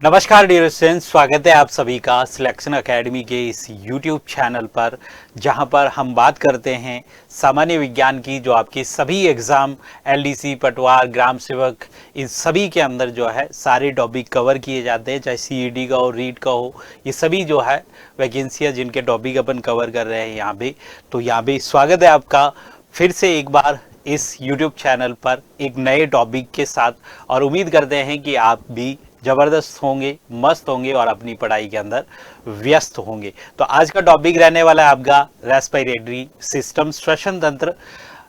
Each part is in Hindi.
नमस्कार डियर स्टूडेंट्स, स्वागत है आप सभी का सिलेक्शन एकेडमी के इस YouTube चैनल पर, जहां पर हम बात करते हैं सामान्य विज्ञान की। जो आपकी सभी एग्ज़ाम LDC, पटवार, ग्राम सेवक, इन सभी के अंदर जो है सारे टॉपिक कवर किए जाते हैं, चाहे CET का हो, रीट का हो, ये सभी जो है वैकेंसियाँ जिनके टॉपिक अपन कवर कर रहे हैं यहाँ पे। तो यहाँ पे स्वागत है आपका फिर से एक बार इस YouTube चैनल पर एक नए टॉपिक के साथ, और उम्मीद करते हैं कि आप भी ज़बरदस्त होंगे, मस्त होंगे और अपनी पढ़ाई के अंदर व्यस्त होंगे। तो आज का टॉपिक रहने वाला है आपका रेस्पिरेटरी सिस्टम, श्वसन तंत्र।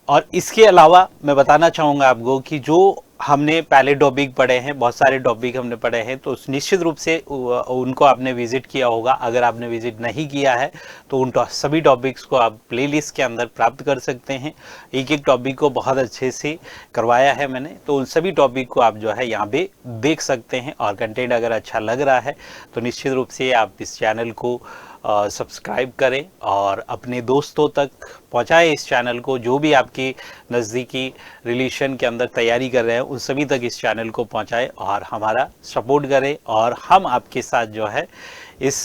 और इसके अलावा मैं बताना चाहूँगा आपको कि जो हमने पहले टॉपिक पढ़े हैं, बहुत सारे टॉपिक हमने पढ़े हैं, तो निश्चित रूप से उनको आपने विजिट किया होगा। अगर आपने विजिट नहीं किया है तो उन सभी टॉपिक्स को आप प्लेलिस्ट के अंदर प्राप्त कर सकते हैं। एक एक टॉपिक को बहुत अच्छे से करवाया है मैंने, तो उन सभी टॉपिक को आप जो है यहाँ पे देख सकते हैं। और कंटेंट अगर अच्छा लग रहा है तो निश्चित रूप से आप इस चैनल को सब्सक्राइब करें और अपने दोस्तों तक पहुंचाएं इस चैनल को। जो भी आपके नज़दीकी रिलेशन के अंदर तैयारी कर रहे हैं उन सभी तक इस चैनल को पहुंचाएं और हमारा सपोर्ट करें। और हम आपके साथ जो है इस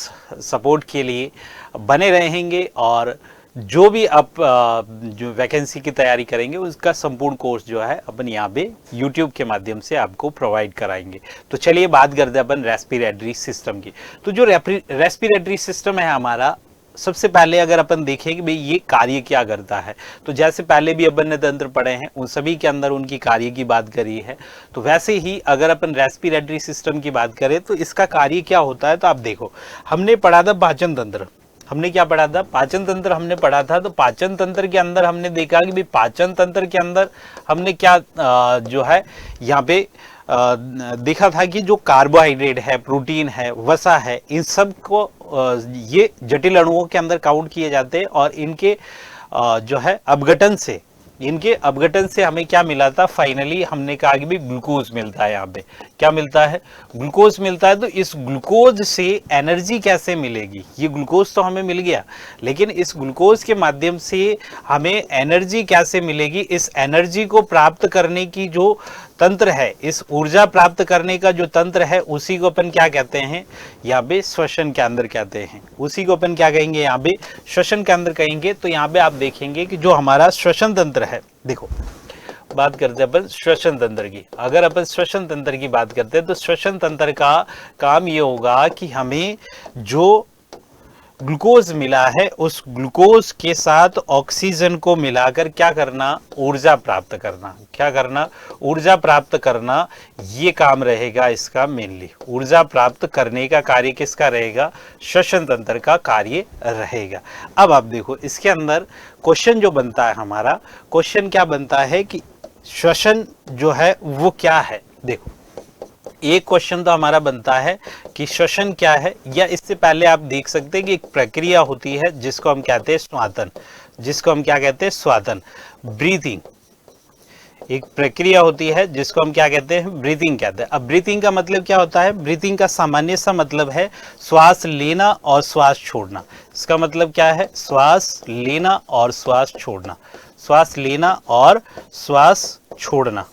सपोर्ट के लिए बने रहेंगे, और जो भी आप जो वैकेंसी की तैयारी करेंगे उसका संपूर्ण कोर्स जो है अपन यहाँ पे YouTube के माध्यम से आपको प्रोवाइड कराएंगे। तो चलिए बात करते हैं अपन रेस्पिरेटरी सिस्टम की। तो जो रेस्पिरेटरी सिस्टम है हमारा, सबसे पहले अगर अपन देखें कि भाई ये कार्य क्या करता है, तो जैसे पहले भी अपन ने तंत्र पढ़े हैं उन सभी के अंदर उनकी कार्य की बात करी है, तो वैसे ही अगर अपन रेस्पिरेटरी सिस्टम की बात करें तो इसका कार्य क्या होता है। तो आप देखो, हमने पढ़ा था पाचन तंत्र, हमने क्या पढ़ा था, पाचन तंत्र हमने पढ़ा था। तो पाचन तंत्र के अंदर हमने देखा कि भाई पाचन तंत्र के अंदर हमने क्या जो है यहाँ पे देखा था कि जो कार्बोहाइड्रेट है, प्रोटीन है, वसा है, इन सब को ये जटिल अणुओं के अंदर काउंट किए जाते हैं। और इनके जो है अपघटन से हमें क्या मिला था, फाइनली हमने कहा कि भी ग्लूकोज मिलता है। यहाँ पे क्या मिलता है, ग्लूकोज मिलता है। तो इस ग्लूकोज से एनर्जी कैसे मिलेगी, ये ग्लूकोज तो हमें मिल गया, लेकिन इस ग्लूकोज के माध्यम से हमें एनर्जी कैसे मिलेगी, इस एनर्जी को प्राप्त करने की जो तंत्र है, इस ऊर्जा प्राप्त करने का जो तंत्र है, उसी को अपन क्या कहते हैं यहाँ पे, श्वसन के अंदर कहते हैं। उसी को अपन क्या कहेंगे यहाँ पे, श्वसन के अंदर कहेंगे। तो यहाँ पे आप देखेंगे कि जो हमारा श्वसन तंत्र है, देखो बात करते हैं अपन श्वसन तंत्र की। अगर अपन श्वसन तंत्र की बात करते हैं तो श्वसन तंत्र का काम ये होगा कि हमें जो ग्लूकोज मिला है उस ग्लूकोज के साथ ऑक्सीजन को मिलाकर क्या करना, ऊर्जा प्राप्त करना। क्या करना, ऊर्जा प्राप्त करना, ये काम रहेगा इसका मेनली। ऊर्जा प्राप्त करने का कार्य किसका रहेगा, श्वसन तंत्र का कार्य रहेगा। अब आप देखो इसके अंदर क्वेश्चन जो बनता है हमारा, क्वेश्चन क्या बनता है कि श्वसन जो है वो क्या है। देखो एक क्वेश्चन तो हमारा बनता है कि श्वसन क्या है, या इससे पहले आप देख सकते हैं कि एक प्रक्रिया होती है जिसको हम कहते हैं स्वातन, जिसको हम क्या कहते हैं, स्वातन, ब्रीथिंग। एक प्रक्रिया होती है जिसको हम क्या कहते हैं, ब्रीथिंग कहते हैं। अब ब्रीथिंग का मतलब क्या होता है, ब्रीथिंग का सामान्य सा मतलब है श्वास लेना और श्वास छोड़ना। इसका मतलब क्या है, श्वास लेना और श्वास छोड़ना, श्वास लेना और श्वास छोड़ना,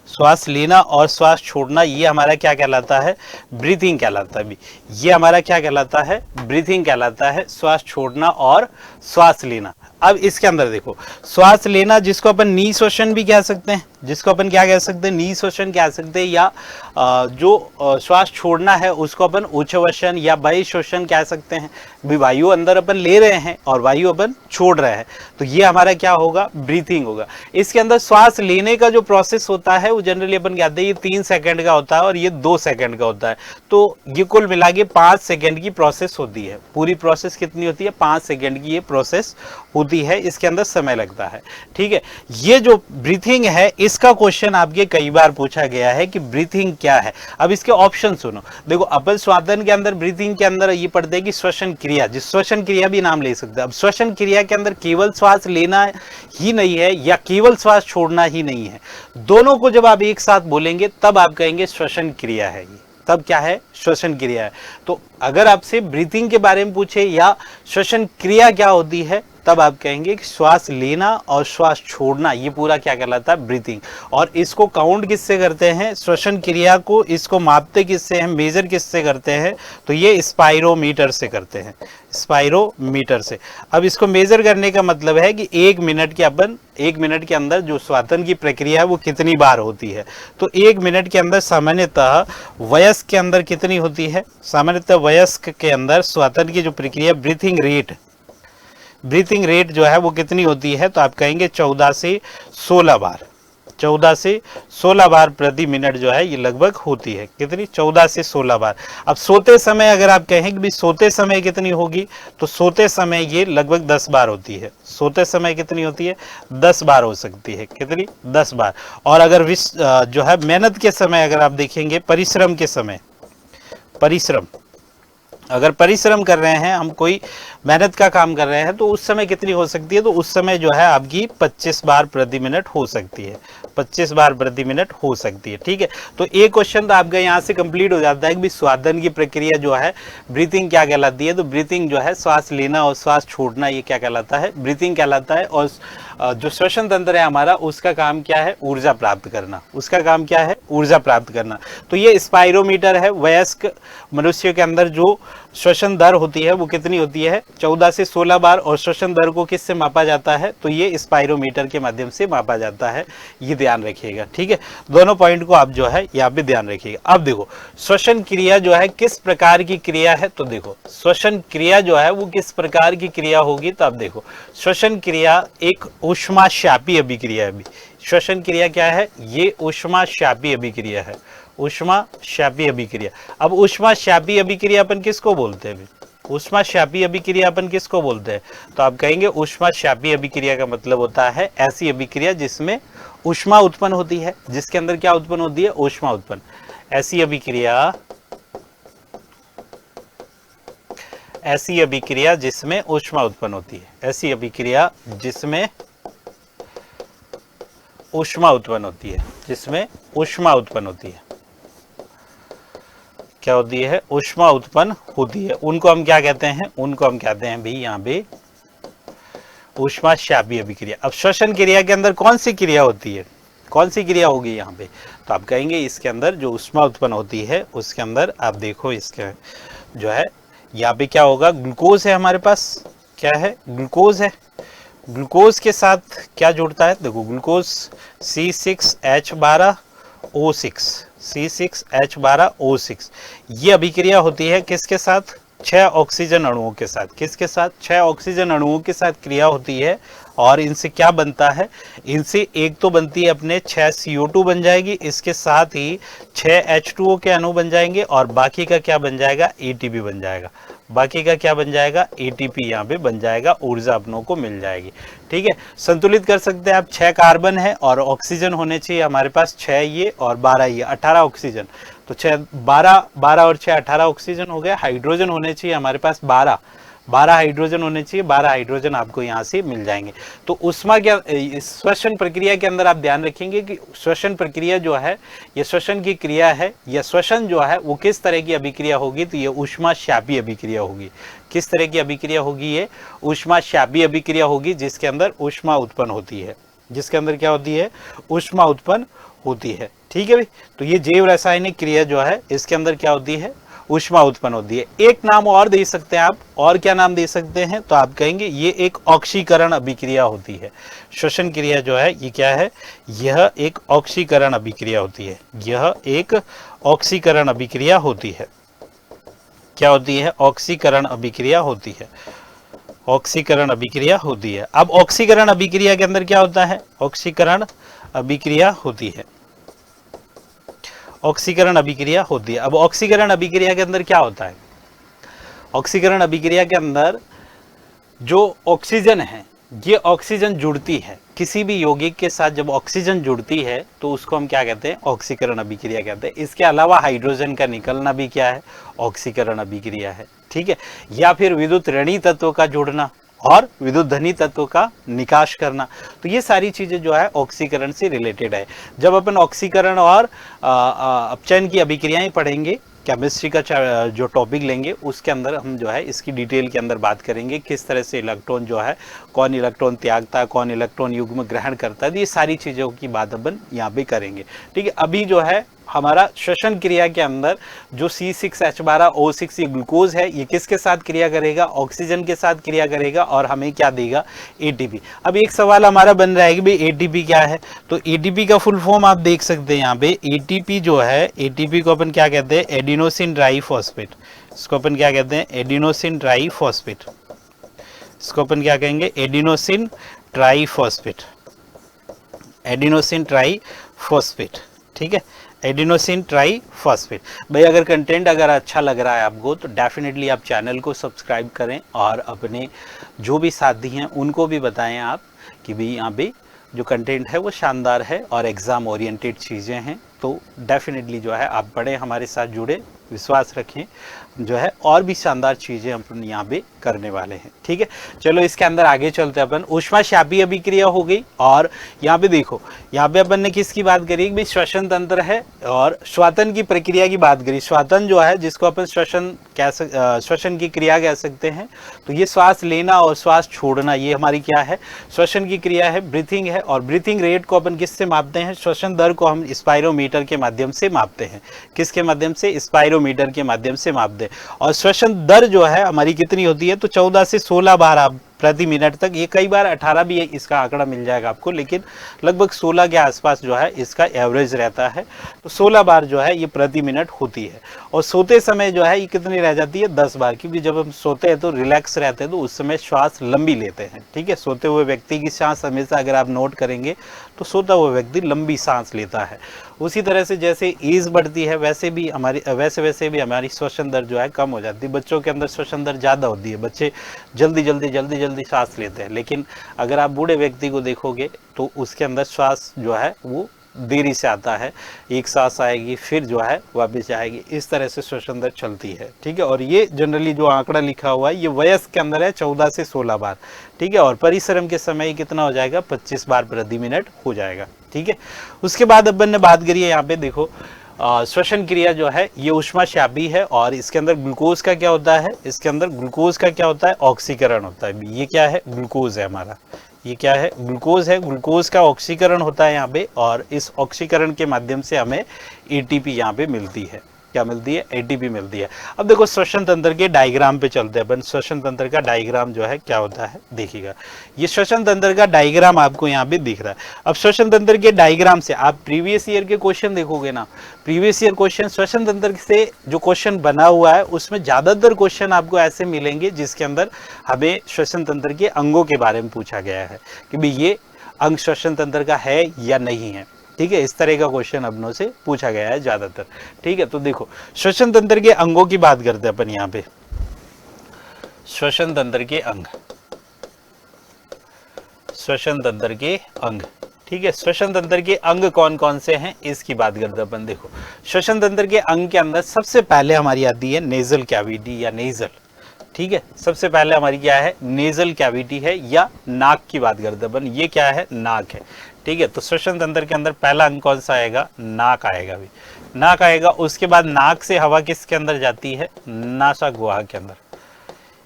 श्वास लेना और श्वास छोड़ना, ये हमारा क्या कहलाता है, ब्रीथिंग कहलाता है। ये हमारा क्या कहलाता है, ब्रीथिंग कहलाता है, श्वास छोड़ना और श्वास लेना। अब इसके अंदर देखो, श्वास लेना जिसको अपन निःश्वसन भी कह सकते हैं, जिसको अपन क्या कह सकते हैं, निःश्वसन कह सकते हैं, या जो श्वास छोड़ना है उसको अपन उच्छ्वसन या बहिःश्वसन कह सकते हैं। भी वायु अंदर अपन ले रहे हैं और वायु अपन छोड़ रहे हैं, तो ये हमारा क्या होगा, ब्रीथिंग होगा। इसके अंदर श्वास लेने का जो प्रोसेस होता है वो जनरली अपन कहते हैं ये 3 सेकंड का होता है और ये 2 सेकंड का होता है। तो ये कुल मिला के 5 सेकंड की प्रोसेस होती है। पूरी प्रोसेस कितनी होती है, 5 सेकंड की ये प्रोसेस होती है, इसके अंदर समय लगता है। ठीक है, ये जो ब्रीथिंग है इसका क्वेश्चन आपके कई बार पूछा गया है कि ब्रीथिंग क्या है। अब इसके ऑप्शन सुनो, देखो अपन स्वादन के अंदर ब्रीथिंग के अंदर ये पढ़ते हैं कि श्वसन क्रिया, जिस श्वसन क्रिया भी नाम ले सकते हैं। अब श्वसन क्रिया के अंदर केवल श्वास लेना ही नहीं है या केवल श्वास छोड़ना ही नहीं है, दोनों को जब आप एक साथ बोलेंगे तब आप कहेंगे श्वसन क्रिया है ये, तब क्या है, श्वसन क्रिया है। तो अगर आपसे ब्रीथिंग के बारे में पूछे या श्वसन क्रिया क्या होती है तब आप कहेंगे कि श्वास लेना और श्वास छोड़ना ये पूरा क्या कहलाता है, ब्रीथिंग। और इसको काउंट किससे करते हैं, श्वसन क्रिया को इसको मापते किससे हैं, मेजर किससे करते हैं, तो ये स्पाइरोमीटर से करते हैं, स्पाइरोमीटर से। अब इसको मेजर करने का मतलब है कि 1 मिनट के अंदर जो श्वसन की प्रक्रिया है वो कितनी बार होती है। तो 1 मिनट के अंदर सामान्यतः वयस्क के अंदर कितनी होती है, सामान्यतः वयस्क के अंदर श्वसन की जो प्रक्रिया ब्रीथिंग रेट जो है वो कितनी होती है, तो आप कहेंगे 14 से 16 बार, 14 से 16 बार प्रति मिनट जो है ये लगभग होती है। कितनी, 14 से 16 बार। अब सोते समय अगर आप कहें कि भी सोते समय कितनी होगी, तो सोते समय ये लगभग 10 बार होती है। सोते समय कितनी होती है, 10 बार हो सकती है। कितनी, 10 बार। और अगर जो है मेहनत के समय अगर आप देखेंगे, परिश्रम के समय, अगर परिश्रम कर रहे हैं, हम कोई मेहनत का काम कर रहे हैं, तो उस समय कितनी हो सकती है, तो उस समय जो है आपकी 25 बार प्रति मिनट हो सकती है, 25 बार प्रति मिनट हो सकती है। ठीक है, तो एक क्वेश्चन तो आपका यहाँ से कंप्लीट हो जाता है कि श्वसन की प्रक्रिया जो है ब्रीथिंग क्या कहलाती है। तो ब्रीथिंग जो है श्वास लेना और श्वास छोड़ना, ये क्या कहलाता है, ब्रीथिंग कहलाता है। और जो श्वसन तंत्र है हमारा, उसका काम क्या है, ऊर्जा प्राप्त करना, उसका काम क्या है, ऊर्जा प्राप्त करना। तो ये स्पाइरोमीटर है। वयस्क मनुष्य के अंदर जो श्वसन दर होती है वो कितनी होती है, 14 से 16 बार। और श्वसन दर को किससे मापा जाता है, तो ये स्पाइरोमीटर के माध्यम से मापा जाता है, ये ध्यान रखिएगा। ठीक है, दोनों पॉइंट को आप जो है यहाँ पे ध्यान रखिएगा। अब देखो श्वसन क्रिया जो है किस प्रकार की क्रिया है, तो देखो श्वसन क्रिया जो है वो किस प्रकार की क्रिया होगी, तो अब देखो श्वसन क्रिया एक ऊष्माशापी अभिक्रिया है। श्वसन क्रिया क्या है, ये ऊष्माशापी अभिक्रिया है, ऊष्माशापी अभिक्रिया। अब ऊष्माशापी अभिक्रिया अपन किसको बोलते हैं, ऊष्माशापी अभिक्रिया अपन किसको बोलते हैं, तो आप कहेंगे ऊष्माशापी अभिक्रिया का मतलब होता है ऐसी अभिक्रिया जिसमें ऊष्मा उत्पन्न होती है, जिसके अंदर क्या उत्पन्न होती है, ऊष्मा उत्पन्न। ऐसी अभिक्रिया जिसमें ऊष्मा उत्पन्न होती है, ऐसी अभिक्रिया जिसमें ऊष्मा उत्पन्न होती है, जिसमें ऊष्मा उत्पन्न होती है, क्या होती है, ऊष्मा उत्पन्न होती है। उनको हम क्या कहते हैं, उनको हम कहते हैं भाई यहाँ पे ऊष्माशापी अभिक्रिया। अब श्वसन क्रिया के अंदर कौन सी क्रिया होती है, कौन सी क्रिया होगी यहाँ पे, तो आप कहेंगे इसके अंदर जो ऊष्मा उत्पन्न होती है उसके अंदर आप देखो, इसके जो है यहाँ पे क्या होगा, ग्लूकोज है हमारे पास, क्या है, ग्लूकोज है। ग्लूकोज के साथ क्या जुड़ता है, देखो ग्लूकोज C6H12O6, C6H12O6, ये अभिक्रिया होती है किसके साथ, 6 ऑक्सीजन अणुओं के साथ। किसके साथ, 6 ऑक्सीजन अणुओं के साथ क्रिया होती है। और इनसे क्या बनता है, इनसे एक तो बनती है अपने 6 CO2 बन जाएगी, इसके साथ ही 6 H2O के अणु बन जाएंगे, और बाकी का क्या बन जाएगा, ATP बन जाएगा। बाकी का क्या बन जाएगा, ATP यहाँ पे बन जाएगा, ऊर्जा अपनों को मिल जाएगी। ठीक है, संतुलित कर सकते हैं आप, 6 कार्बन है और ऑक्सीजन होने चाहिए हमारे पास 6 ये और 12 ये, 18 ऑक्सीजन। तो 6 12 और 6 18 ऑक्सीजन हो गया। हाइड्रोजन होने चाहिए हमारे पास 12 हाइड्रोजन होने चाहिए, 12 हाइड्रोजन आपको यहाँ से मिल जाएंगे। तो ऊष्मा क्या, श्वसन प्रक्रिया के अंदर आप ध्यान रखेंगे कि श्वसन प्रक्रिया जो है ये श्वसन की क्रिया है, या श्वसन जो है वो किस तरह की अभिक्रिया होगी, तो ये ऊष्माशापी अभिक्रिया होगी। किस तरह की अभिक्रिया होगी, ये ऊष्माशापी अभिक्रिया होगी, जिसके अंदर ऊष्मा उत्पन्न होती है, जिसके अंदर क्या होती है, ऊष्मा उत्पन्न होती है। ठीक है भाई, तो ये जैव रासायनिक क्रिया जो है इसके अंदर क्या होती है, ऊष्मा उत्पन्न होती है। एक नाम और दे सकते हैं आप, और क्या नाम दे सकते हैं, तो आप कहेंगे ये एक ऑक्सीकरण अभिक्रिया होती है। श्वसन क्रिया जो है ये क्या है, यह एक ऑक्सीकरण अभिक्रिया होती है, यह एक ऑक्सीकरण अभिक्रिया होती है। क्या होती है, ऑक्सीकरण अभिक्रिया होती है, ऑक्सीकरण अभिक्रिया होती है। अब ऑक्सीकरण अभिक्रिया के अंदर क्या होता है, ऑक्सीकरण अभिक्रिया होती है, ऑक्सीकरण अभिक्रिया होती है। अब ऑक्सीकरण अभिक्रिया के अंदर क्या होता है, ऑक्सीकरण अभिक्रिया के अंदर जो ऑक्सीजन है, ये ऑक्सीजन जुड़ती है किसी भी यौगिक के साथ। जब ऑक्सीजन जुड़ती है तो उसको हम क्या कहते हैं, ऑक्सीकरण अभिक्रिया कहते हैं। इसके अलावा हाइड्रोजन का निकलना भी क्या है, ऑक्सीकरण अभिक्रिया है। ठीक है, या फिर विद्युत ऋणी तत्वों का जुड़ना और विद्युत धनी तत्वों का निकाश करना, तो ये सारी चीजें जो है ऑक्सीकरण से रिलेटेड है। जब अपन ऑक्सीकरण और अपचयन की अभिक्रियाएं पढ़ेंगे केमिस्ट्री का जो टॉपिक लेंगे उसके अंदर हम जो है इसकी डिटेल के अंदर बात करेंगे, किस तरह से इलेक्ट्रॉन जो है, कौन इलेक्ट्रॉन त्यागता है, कौन इलेक्ट्रॉन युग्म ग्रहण करता है, ये सारी चीज़ों की बात अपन यहाँ पे करेंगे। ठीक है, अभी जो है हमारा श्वसन क्रिया के अंदर जो C6H12O6 ये ग्लूकोज है, ये किसके साथ क्रिया करेगा, ऑक्सीजन के साथ क्रिया करेगा और हमें क्या देगा, ATP। अब एक सवाल हमारा बन रहा है कि भाई ATP क्या है, तो ATP का फुल फॉर्म आप देख सकते हैं यहाँ पे। ATP जो है, ATP को अपन क्या कहते हैं, एडिनोसिन ट्राइफॉस्फेट। इसको अपन क्या कहते हैं, एडिनोसिन ट्राइफॉस्फेट। इसको अपन क्या कहेंगे, एडिनोसिन ट्राइफॉस्फेट, एडिनोसिन ट्राइफॉस्फेट। ठीक है, एडिनोसिन ट्राइफॉस्फेट। भाई अगर कंटेंट अगर अच्छा लग रहा है आपको तो डेफिनेटली आप चैनल को सब्सक्राइब करें और अपने जो भी साथी हैं उनको भी बताएं आप कि भाई यहाँ पे जो कंटेंट है वो शानदार है और एग्ज़ाम ओरिएंटेड चीज़ें हैं। तो डेफिनेटली जो है आप पढ़ें, हमारे साथ जुड़े, विश्वास रखें, जो है और भी शानदार चीज़ें हम यहाँ पे करने वाले हैं। ठीक है, चलो इसके अंदर आगे चलते हैं अपन। ऊष्माशापीय अभिक्रिया हो गई और यहाँ पे देखो, यहाँ पे अपन ने किसकी बात करी, भाई श्वसन तंत्र है और श्वसन की प्रक्रिया की बात करी। श्वसन जो है जिसको अपन श्वसन की क्रिया कह सकते हैं, तो ये श्वास लेना और श्वास छोड़ना, ये हमारी क्या है, श्वसन की क्रिया है, ब्रीथिंग है। और ब्रीथिंग रेट को अपन किससे मापते हैं, श्वसन दर को हम स्पायरोमीटर के माध्यम से मापते हैं। किसके माध्यम से, स्पायरोमीटर के माध्यम से मापते हैं। और श्वसन दर जो है हमारी कितनी होती है, तो 14 से 16 बार आप प्रति मिनट तक, ये कई बार 18 भी है, इसका आंकड़ा मिल जाएगा आपको, लेकिन लगभग 16 के आसपास जो है इसका एवरेज रहता है। तो 16 बार जो है ये प्रति मिनट होती है। और सोते समय जो है ये कितनी रह जाती है, 10 बार, क्योंकि जब हम सोते हैं तो रिलैक्स रहते हैं तो उस समय श्वास लंबी लेते हैं। ठीक है, सोते हुए व्यक्ति की सांस हमेशा अगर आप नोट करेंगे तो सोता हुआ व्यक्ति लंबी सांस लेता है। उसी तरह से जैसे एज बढ़ती है वैसे भी हमारी श्वसन दर जो है कम हो जाती है। बच्चों के अंदर श्वसन दर ज़्यादा होती है, बच्चे जल्दी सांस लेते हैं, लेकिन अगर आप बूढ़े व्यक्ति को देखोगे तो उसके अंदर श्वास जो है वो देरी से आता है, एक सांस आएगी फिर जो है वापस जाएगी, इस तरह से श्वसन दर चलती है। ठीक है, और ये जनरली जो आंकड़ा लिखा हुआ है ये वयस्क के अंदर है 14 से 16 बार। ठीक है, और परिश्रम के समय कितना हो जाएगा, 25 बार प्रति मिनट हो जाएगा। ठीक है, उसके बाद अपन ने बात करी है यहाँ पे देखो, श्वसन क्रिया जो है ये ऊष्माशापी है और इसके अंदर ग्लूकोज का क्या होता है, इसके अंदर ग्लूकोज का क्या होता है, ऑक्सीकरण होता है। ये क्या है, ग्लूकोज है हमारा, ये क्या है, ग्लूकोज है। ग्लूकोज का ऑक्सीकरण होता है यहाँ पे और इस ऑक्सीकरण के माध्यम से हमें ATP यहाँ पे मिलती है। क्या मिलती है, ATP मिलती है। अब देखो श्वसन तंत्र के डायग्राम पे चलते हैं अपन। श्वसन तंत्र का डायग्राम जो है क्या होता है देखिएगा, ये श्वसन तंत्र का डायग्राम आपको यहाँ पे दिख रहा है। अब श्वसन तंत्र के डायग्राम से आप प्रीवियस ईयर के क्वेश्चन देखोगे ना, प्रीवियस ईयर क्वेश्चन श्वसन तंत्र से जो क्वेश्चन बना हुआ है उसमें ज्यादातर क्वेश्चन आपको ऐसे मिलेंगे जिसके अंदर हमें श्वसन तंत्र के अंगों के बारे में पूछा गया है कि भाई ये अंग श्वसन तंत्र का है या नहीं है। ठीक है, इस तरह का क्वेश्चन अपनों से पूछा गया है ज्यादातर। ठीक है, तो देखो श्वसन तंत्र के अंगों की बात करते हैं अपन यहाँ पे। श्वसन तंत्र के अंग, श्वसन तंत्र के अंग। ठीक है, श्वसन तंत्र के अंग कौन कौन से हैं इसकी बात करते हैं अपन। देखो श्वसन तंत्र के अंग के अंदर सबसे पहले हमारी आती है नेजल कैविटी या नेजल। ठीक है, सबसे पहले हमारी क्या है, नेजल कैविटी है या नाक की बात करते हैं अपन। ये क्या है, नाक है। ठीक है, तो श्वसन तंत्र के अंदर पहला अंग कौन सा आएगा, नाक आएगा भी, नाक आएगा। उसके बाद नाक से हवा किसके अंदर जाती है, नासा गुहा के अंदर,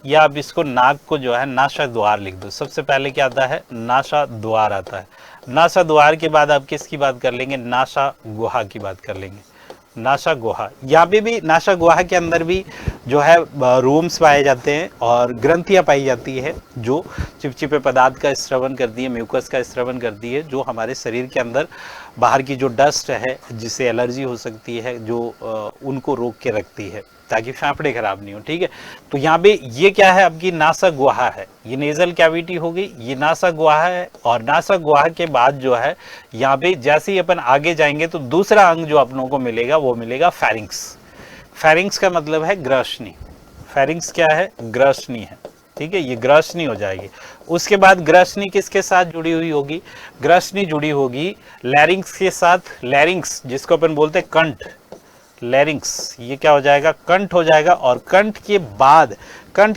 या आप इसको नाक को जो है नासा द्वार लिख दो। सबसे पहले क्या आता है, नासा द्वार आता है। नासा द्वार के बाद आप किसकी बात कर लेंगे, नासा गुहा की बात कर लेंगे। नासा गुहा, यहाँ पे भी नासा गुहा के अंदर भी जो है रोम्स पाए जाते हैं और ग्रंथियां पाई जाती है जो चिपचिपे पदार्थ का स्रवण करती है, म्यूकस का स्रवण करती है, जो हमारे शरीर के अंदर बाहर की जो डस्ट है जिससे एलर्जी हो सकती है, जो उनको रोक के रखती है ताकि फेफड़े खराब नहीं हो। ठीक है, तो यहाँ पे ये क्या है, आपकी नासा गुहा है। ये नेजल कैविटी हो गई, ये नासा गुहा है। और नासा गुहा के बाद जो है यहाँ पे जैसे ही अपन आगे जाएंगे तो दूसरा अंग जो अपनों को मिलेगा वो मिलेगा फेरिंक्स। फेरिंक्स का मतलब है ग्रसनी। फेरिंक्स क्या है, ग्रसनी है। ठीक है, ये ग्रसनी हो जाएगी। उसके बाद ग्रसनी किसके साथ जुड़ी हुई होगी, ग्रसनी जुड़ी होगी लैरिंक्स के साथ। लैरिंक्स जिसको अपन बोलते हैं कंठ, लैरिंक्स, ये क्या हो जाएगा, कंठ हो जाएगा। और कंठ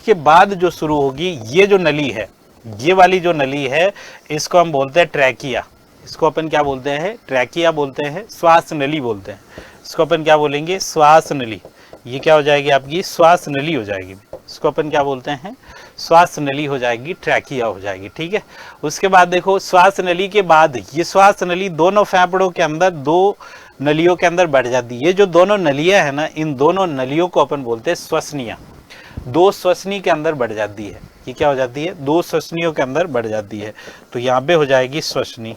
के बाद जो शुरू होगी ये जो नली है, ये वाली जो नली है इसको हम बोलते हैं ट्रैकिया। इसको अपन क्या बोलते हैं, ट्रैकिया बोलते हैं, श्वास नली बोलते हैं। इसको अपन क्या बोलेंगे, श्वास नली। ये क्या हो जाएगी आपकी श्वास नली हो जाएगी, इसको अपन क्या बोलते हैं, श्वास नली हो जाएगी, ट्रैकिया हो जाएगी, ठीक है। उसके बाद देखो श्वास नली के बाद ये श्वास नली दोनों फेफड़ों के अंदर दो नलियों के अंदर बढ़ जाती है। ये जो दोनों नलियां है ना, इन दोनों नलियों को अपन बोलते हैं श्वसनियां। दो श्वसनी के अंदर बढ़ जाती है, ये क्या हो जाती है, दो श्वसनियों के अंदर बढ़ जाती है। तो यहाँ पे हो जाएगी श्वसनी,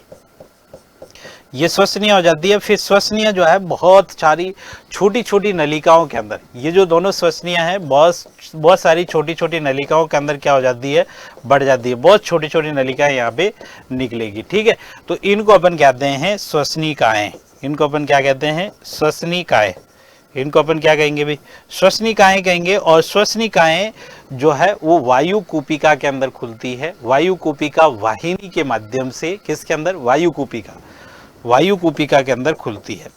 ये श्वसनियां हो जाती है। फिर श्वसनियां जो है बहुत सारी छोटी छोटी नलिकाओं के अंदर, ये जो दोनों श्वसनियां हैं बहुत सारी छोटी छोटी नलिकाओं के अंदर क्या हो जाती है, बढ़ जाती है। बहुत छोटी छोटी नलिकाएं यहाँ पे निकलेगी, ठीक है। तो इनको अपन कहते हैं श्वसनिकाएं, इनको अपन क्या कहते हैं, श्वसनिकाएं। इनको अपन क्या कहेंगे भाई, श्वसनिकाएं कहेंगे। और श्वसनिकाएं जो है वो वायु कूपिका के अंदर खुलती है, वायु कूपिका वाहिनी के माध्यम से, किसके अंदर, वायु कूपिका के अंदर खुलती है।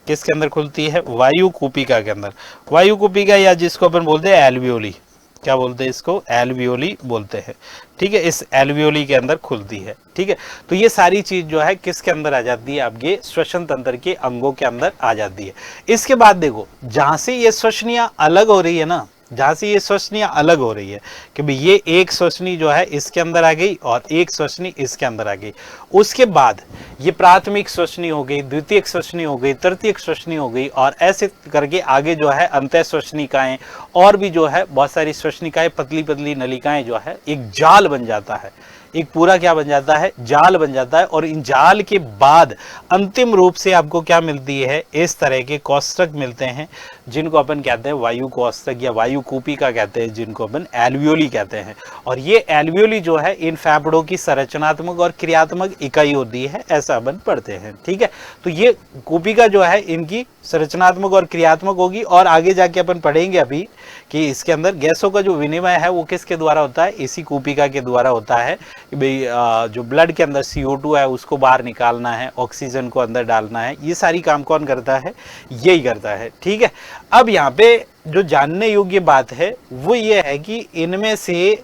किसके अंदर खुलती है, वायु कूपिका के अंदर। वायु कूपिका या जिसको अपन बोलते हैं एल्वियोली, क्या बोलते हैं इसको, एल्वियोली बोलते हैं, ठीक है। इस एल्वियोली के अंदर खुलती है, ठीक है। तो ये सारी चीज जो है किसके अंदर आ जाती है, आपके श्वसन तंत्र के अंगों के अंदर आ जाती है। इसके बाद देखो जहां से ये श्वसनियां अलग हो रही है ना, जहां से ये श्वसनियां अलग हो रही है कि भाई ये एक श्वसनी जो है इसके अंदर आ गई और एक श्वसनी इसके अंदर आ गई। उसके बाद ये प्राथमिक श्वसनी हो गई, द्वितीयक श्वसनी हो गई, तृतीयक श्वसनी हो गई, और ऐसे करके आगे जो है अंतः श्वसनिकाएं और भी जो है बहुत सारी श्वसनिकाएं, पतली पतली नलिकाएं जो है एक जाल बन जाता है, एक पूरा क्या बन जाता है, जाल बन जाता है। और इन जाल के बाद अंतिम रूप से आपको क्या मिलती है, इस तरह के कोष्ठक मिलते हैं जिनको अपन कहते हैं वायु कोष्ठक या वायु कूपिका कहते हैं, जिनको अपन एल्वियोली कहते हैं। और ये एल्वियोली जो है इन फेफड़ों की संरचनात्मक और क्रियात्मक इकाई होती है, ऐसा अपन पढ़ते हैं, ठीक है। तो ये कूपिका जो है इनकी संरचनात्मक और क्रियात्मक होगी, और आगे जाके अपन पढ़ेंगे अभी कि इसके अंदर गैसों का जो विनिमय है वो किसके द्वारा होता है, इसी कूपिका के द्वारा होता है। भाई जो ब्लड के अंदर CO2 है उसको बाहर निकालना है, ऑक्सीजन को अंदर डालना है, ये सारी काम कौन करता है, यही करता है, ठीक है। अब यहाँ पे जो जानने योग्य बात है वो ये है कि इनमें से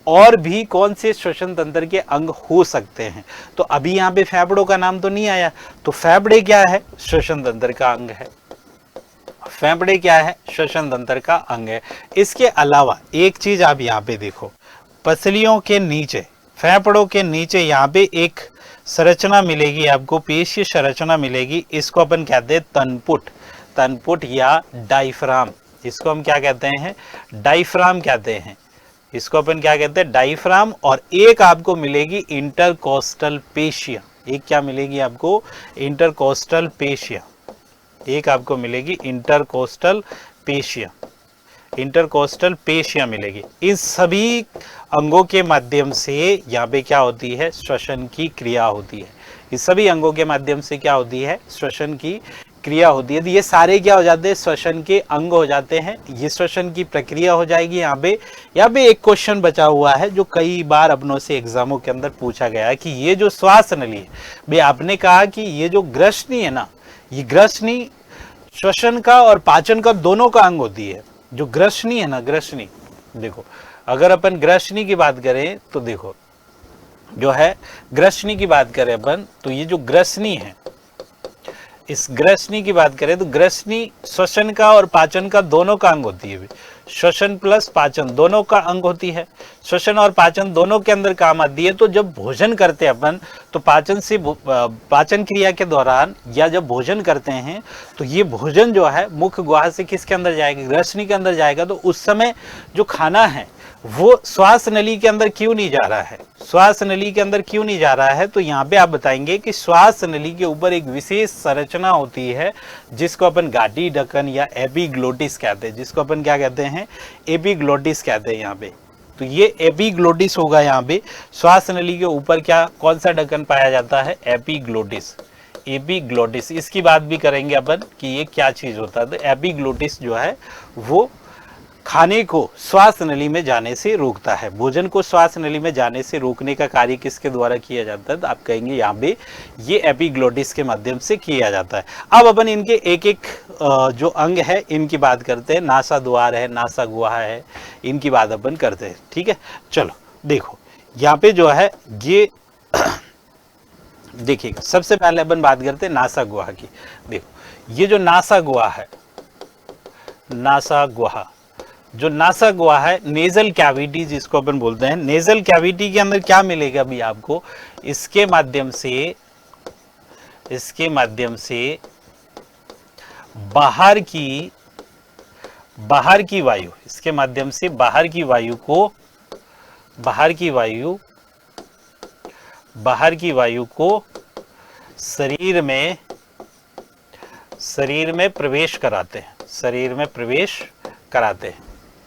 और भी कौन से श्वसन तंत्र के अंग हो सकते हैं। तो अभी यहाँ पे फेफड़ों का नाम तो नहीं आया, तो फेफड़े क्या है, श्वसन तंत्र का अंग है। फेफड़े क्या है, श्वसन तंत्र का अंग है। इसके अलावा एक चीज आप यहाँ पे देखो, पसलियों के नीचे, फेफड़ों के नीचे यहाँ पे एक संरचना मिलेगी आपको, पेशीय संरचना मिलेगी, इसको अपन कहते हैं तनपुट, तनपुट या डायफ्राम। इसको हम क्या कहते हैं, डायफ्राम कहते हैं, इसको अपन क्या कहते हैं, डायफ्राम। और एक आपको मिलेगी इंटरकोस्टल पेशिया, एक क्या मिलेगी आपको, इंटरकोस्टल पेशिया, एक आपको मिलेगी इंटरकोस्टल पेशिया, इंटरकोस्टल पेशिया मिलेगी। इन सभी अंगों के माध्यम से यहाँ पे क्या होती है, श्वसन की क्रिया होती है। इस सभी अंगों के माध्यम से क्या होती है, श्वसन की क्रिया होती है। तो ये सारे क्या हो जाते हैं, श्वसन के अंग हो जाते हैं। ये श्वसन की प्रक्रिया हो जाएगी। यहाँ पे एक क्वेश्चन बचा हुआ है जो कई बार अपनों से एग्जामों के अंदर पूछा गया है कि ये जो श्वास नली है, भाई आपने कहा कि ये जो ग्रसनी है ना, ये ग्रसनी श्वसन का और पाचन का दोनों का अंग होती है। जो ग्रसनी है ना, ग्रसनी देखो, अगर अपन ग्रसनी की बात करें तो देखो जो है, ग्रसनी की बात करें अपन तो ये जो ग्रसनी है, इस ग्रसनी की बात करें तो ग्रसनी श्वसन का और पाचन का दोनों का अंग होती है। श्वसन प्लस पाचन दोनों का अंग होती है। श्वसन और पाचन दोनों के अंदर काम आती है। तो जब भोजन करते हैं अपन, तो पाचन क्रिया के दौरान या जब भोजन करते हैं तो ये भोजन जो है मुख्य गुहा से किसके अंदर जाएगा, ग्रसनी के अंदर जाएगा। तो उस समय जो खाना है वो श्वास नली के अंदर क्यों नहीं जा रहा है, श्वास नली के अंदर क्यों नहीं जा रहा है। तो यहाँ पे आप बताएंगे कि श्वास नली के ऊपर एक विशेष संरचना होती है जिसको अपन घाटी ढक्कन या एपिग्लोटिस कहते हैं, जिसको अपन क्या कहते हैं, एपिग्लोटिस कहते हैं यहाँ पे। तो ये एपिग्लोटिस होगा। यहाँ पे श्वास नली के ऊपर क्या, कौन सा ढक्कन पाया जाता है, एपिग्लोटिस, एपिग्लोटिस। इसकी बात भी करेंगे अपन कि ये क्या चीज होता है। तो एपिग्लोटिस जो है वो खाने को श्वास नली में जाने से रोकता है, भोजन को श्वास नली में जाने से रोकने का कार्य किसके द्वारा किया जाता है। तो आप कहेंगे यहाँ पे ये एपिग्लोटिस के माध्यम से किया जाता है। अब अपन इनके एक एक जो अंग है इनकी बात करते हैं। नासा द्वार है, नासा गुहा है, इनकी बात अपन करते हैं, ठीक है। चलो देखो यहाँ पे जो है ये देखिएगा, सबसे पहले अपन बात करते हैं नासा गुहा की। देखो ये जो नासा गुहा है, नासा गुहा। जो नासा गुहा है, नेजल कैविटी जिसको अपन बोलते हैं, नेजल कैविटी के अंदर क्या मिलेगा अभी आपको, इसके माध्यम से बाहर की वायु, इसके माध्यम से बाहर की वायु को शरीर में प्रवेश कराते हैं,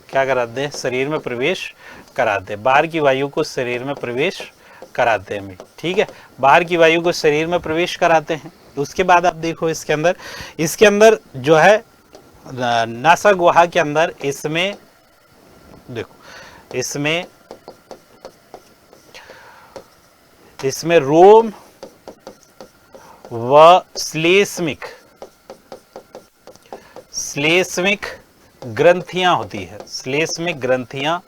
क्या कराते हैं, शरीर में प्रवेश कराते हैं, बाहर की वायु को शरीर में प्रवेश कराते हैं, ठीक है, बाहर की वायु को शरीर में प्रवेश कराते हैं। उसके बाद आप देखो इसके अंदर जो है नासा गुहा के अंदर, इसमें देखो, इसमें रोम व श्लेष्मिक ग्रंथियां होती है, श्लेष्मिक ग्रंथियां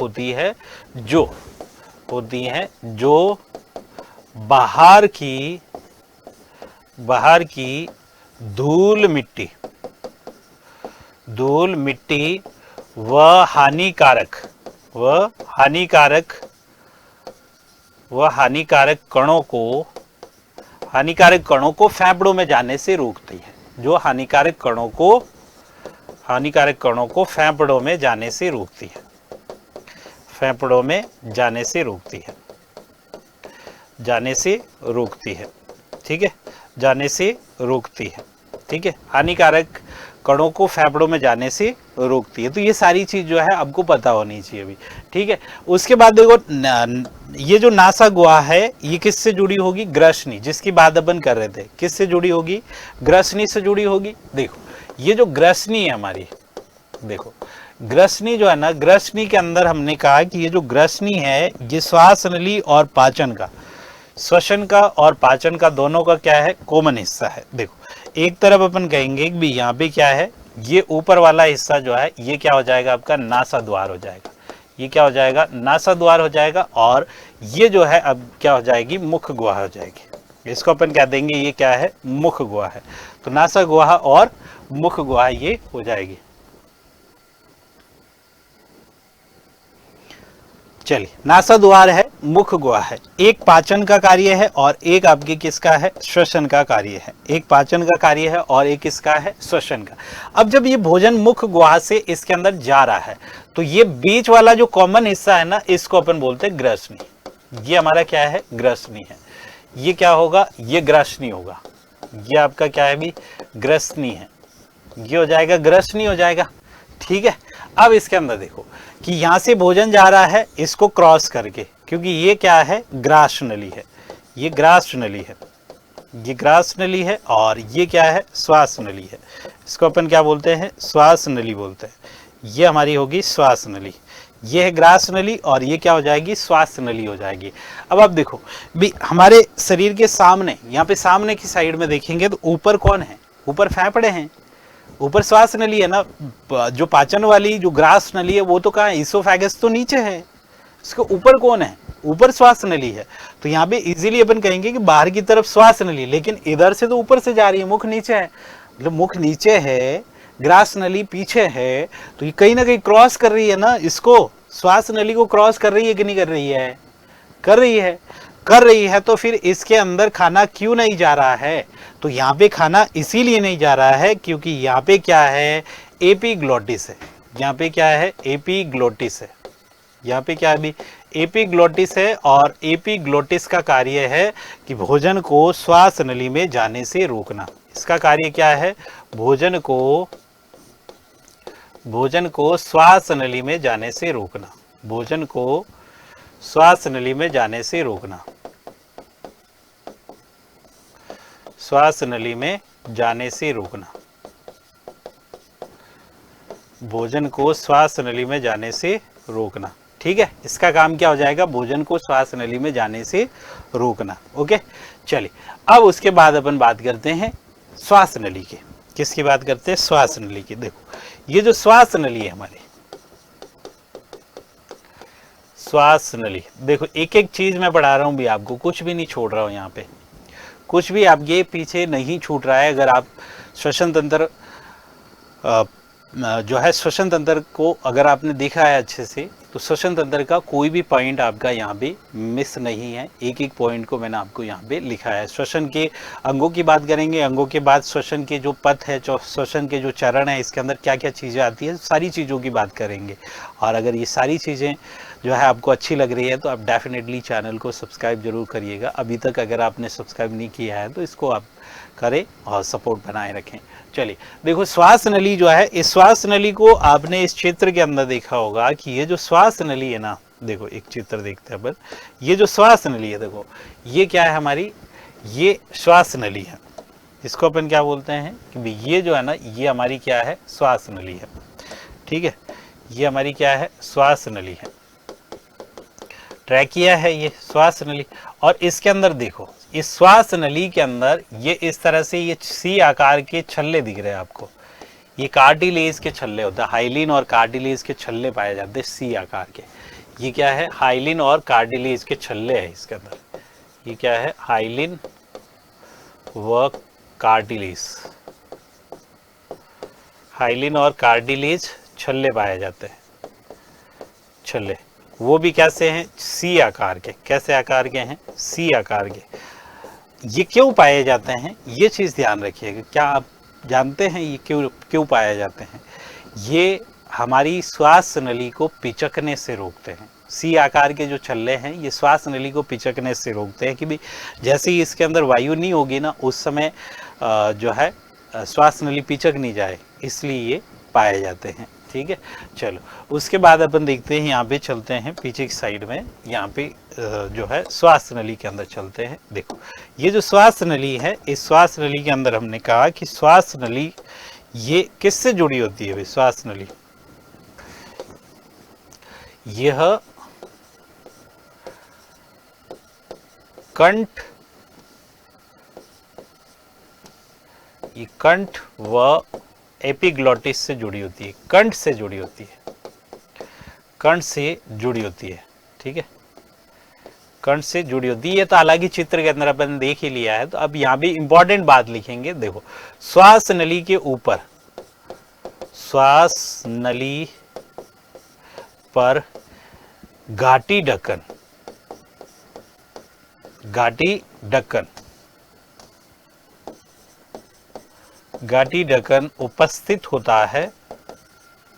होती है जो बाहर की धूल मिट्टी व हानिकारक कणों को फेफड़ों में जाने से रोकती है, जो हानिकारक कणों को फेफड़ों में जाने से रोकती है, ठीक है, ठीक है, हानिकारक कणों को फेफड़ों में जाने से रोकती है। तो ये सारी चीज जो है आपको पता होनी चाहिए अभी, ठीक है। उसके बाद देखो, ये जो नासा गुहा है ये किससे जुड़ी होगी, ग्रसनी, जिसकी बात अपन कर रहे थे, किससे जुड़ी होगी, ग्रसनी से जुड़ी होगी। देखो ये जो ग्रसनी है हमारी, देखो ग्रसनी जो है ना, ग्रसनी के अंदर हमने कहा कि ये जो ग्रसनी है ये श्वास नली और पाचन का, श्वसन का और पाचन का दोनों का क्या है, कॉमन हिस्सा है। देखो एक तरफ अपन कहेंगे कि यहाँ पे क्या है, ये ऊपर वाला हिस्सा जो है ये क्या हो जाएगा, आपका नासा द्वार हो जाएगा, ये क्या हो जाएगा, नासा द्वार हो जाएगा, और ये जो है अब क्या हो जाएगी, मुख गुहा हो जाएगी। इसको अपन क्या देंगे, ये क्या है, मुख गुहा है। तो नासा गुहा और मुख गुहा ये हो जाएगी। चलिए, नासा द्वार है, मुख गुहा है, एक पाचन का कार्य है और एक आपके किसका है, श्वसन का कार्य है, एक पाचन का कार्य है और एक किसका है, श्वसन का। अब जब ये भोजन मुख गुहा से इसके अंदर जा रहा है तो ये बीच वाला जो कॉमन हिस्सा है ना, इसको अपन बोलते हैं ग्रसनी। ये हमारा क्या है, ग्रसनी है। ये क्या होगा, ये ग्रसनी होगा, ये आपका क्या है भी, ग्रसनी है, ये हो जाएगा, ग्रसनी हो जाएगा, ठीक है। अब इसके अंदर देखो कि यहां से भोजन जा रहा है इसको क्रॉस करके, क्योंकि ये क्या है, ग्रास नली है, ये ग्रास नली है, ये ग्रास नली है, और ये क्या है, श्वास नली है। इसको अपन क्या बोलते हैं, श्वास नली बोलते हैं। ये हमारी होगी श्वास नली, ये है ग्रास नली, और ये क्या हो जाएगी, श्वास नली हो जाएगी। अब आप देखो भी हमारे शरीर के सामने, यहाँ पे सामने की साइड में देखेंगे तो ऊपर कौन है, ऊपर फेफड़े हैं, ऊपर श्वास नली है ना, जो पाचन वाली जो ग्रास नली है वो तो कहाँ है, इसोफेगस तो नीचे है, इसके ऊपर कौन है, ऊपर श्वास नली है। तो यहाँ पे इजीली अपन कहेंगे कि बाहर की तरफ श्वास नली, लेकिन इधर से तो ऊपर से जा रही है, मुख नीचे है, मतलब मुख नीचे है, ग्रास नली पीछे है, तो ये कहीं ना कहीं क्रॉस कर रही है ना, इसको श्वास नली को क्रॉस कर रही है कि नहीं कर रही है, कर रही है। तो फिर इसके अंदर खाना क्यों नहीं जा रहा है, तो यहाँ पे खाना इसीलिए नहीं जा रहा है क्योंकि यहाँ पे क्या है, एपिग्लोटिस है, यहाँ पे क्या है, एपिग्लोटिस है, यहाँ पे क्या है भी, एपिग्लोटिस है, और एपिग्लोटिस का कार्य है कि भोजन को श्वास नली में जाने से रोकना। इसका कार्य क्या है, भोजन को श्वास नली में जाने से रोकना, भोजन को श्वास नली में जाने से रोकना, श्वास नली में जाने से रोकना, भोजन को श्वास नली में जाने से रोकना, ठीक है। इसका काम क्या हो जाएगा, भोजन को श्वास नली में जाने से रोकना। ओके, चलिए अब उसके बाद अपन बात करते हैं श्वास नली के। किसकी बात करते हैं, श्वास नली की। देखो ये जो श्वास नली है हमारी, श्वास नली, देखो एक एक चीज मैं पढ़ा रहा हूं भी आपको, कुछ भी नहीं छोड़ रहा हूं यहाँ पे, कुछ भी आपके पीछे नहीं छूट रहा है। अगर आप श्वसन तंत्र जो है श्वसन तंत्र को अगर आपने देखा है अच्छे से, तो श्वसन तंत्र का कोई भी पॉइंट आपका यहाँ पे मिस नहीं है। एक एक पॉइंट को मैंने आपको यहाँ पे लिखा है। श्वसन के अंगों की बात करेंगे, अंगों के बाद श्वसन के जो पथ है, श्वसन के जो चरण है, इसके अंदर क्या क्या चीज़ें आती है, सारी चीज़ों की बात करेंगे। और अगर ये सारी चीज़ें जो है आपको अच्छी लग रही है तो आप डेफिनेटली चैनल को सब्सक्राइब जरूर करिएगा। अभी तक अगर आपने सब्सक्राइब नहीं किया है तो इसको आप करें और सपोर्ट बनाए रखें। चलिए देखो, श्वास नली जो है, इस श्वास नली को आपने इस क्षेत्र के अंदर देखा होगा कि ये जो श्वास नली है ना, देखो एक चित्र देखते हैं अपन। ये जो श्वास नली है, देखो ये क्या है हमारी, ये श्वास नली है। इसको अपन क्या बोलते हैं कि भाई ये जो है ना, ये हमारी क्या है, श्वास नली है। ठीक है, ये हमारी क्या है, श्वास नली है। ट्रैकिया है ये श्वास नली। और इसके अंदर देखो, इस श्वास नली के अंदर ये इस तरह से ये सी आकार के छल्ले दिख रहे हैं आपको। ये कार्टिलेज के छल्ले होते हैं, हाइलिन और कार्टिलेज के छल्ले पाए जाते हैं सी आकार के। ये क्या है, हाइलिन और कार्टिलेज के छल्ले है इसके अंदर। ये क्या है, हाइलिन व कार्टिलेज, हाइलिन और कार्टिलेज छल्ले पाए जाते हैं। छल्ले वो भी कैसे हैं, सी आकार के। कैसे आकार के हैं, सी आकार के। ये क्यों पाए जाते हैं, ये चीज़ ध्यान रखिएगा। क्या आप जानते हैं ये क्यों पाए जाते हैं? ये हमारी श्वास नली को पिचकने से रोकते हैं। सी आकार के जो छल्ले हैं, ये श्वास नली को पिचकने से रोकते हैं कि भाई जैसे ही इसके अंदर वायु नहीं होगी ना, उस समय जो है श्वास नली पिचक नहीं जाए, इसलिए ये पाए जाते हैं। ठीक है, चलो उसके बाद अपन देखते हैं, यहाँ पे चलते हैं पीछे की साइड में। यहाँ पे जो है श्वास नली के अंदर चलते हैं। देखो ये जो श्वास नली है, इस श्वास नली के अंदर हमने कहा कि श्वास नली ये किससे जुड़ी होती है भाई, श्वास नली यह कंठ, ये कंठ व एपिग्लॉटिस से जुड़ी होती है। कंठ से जुड़ी होती है, कंठ से जुड़ी होती है। ठीक है, कंठ से जुड़ी होती है। ये तो हालांकि चित्र के अंदर अपन देख ही लिया है। तो अब यहाँ भी इंपॉर्टेंट बात लिखेंगे। देखो, श्वास नली के ऊपर, श्वास नली पर घाटी ढक्कन, घाटी ढक्कन, घाटी ढक्कन उपस्थित होता है।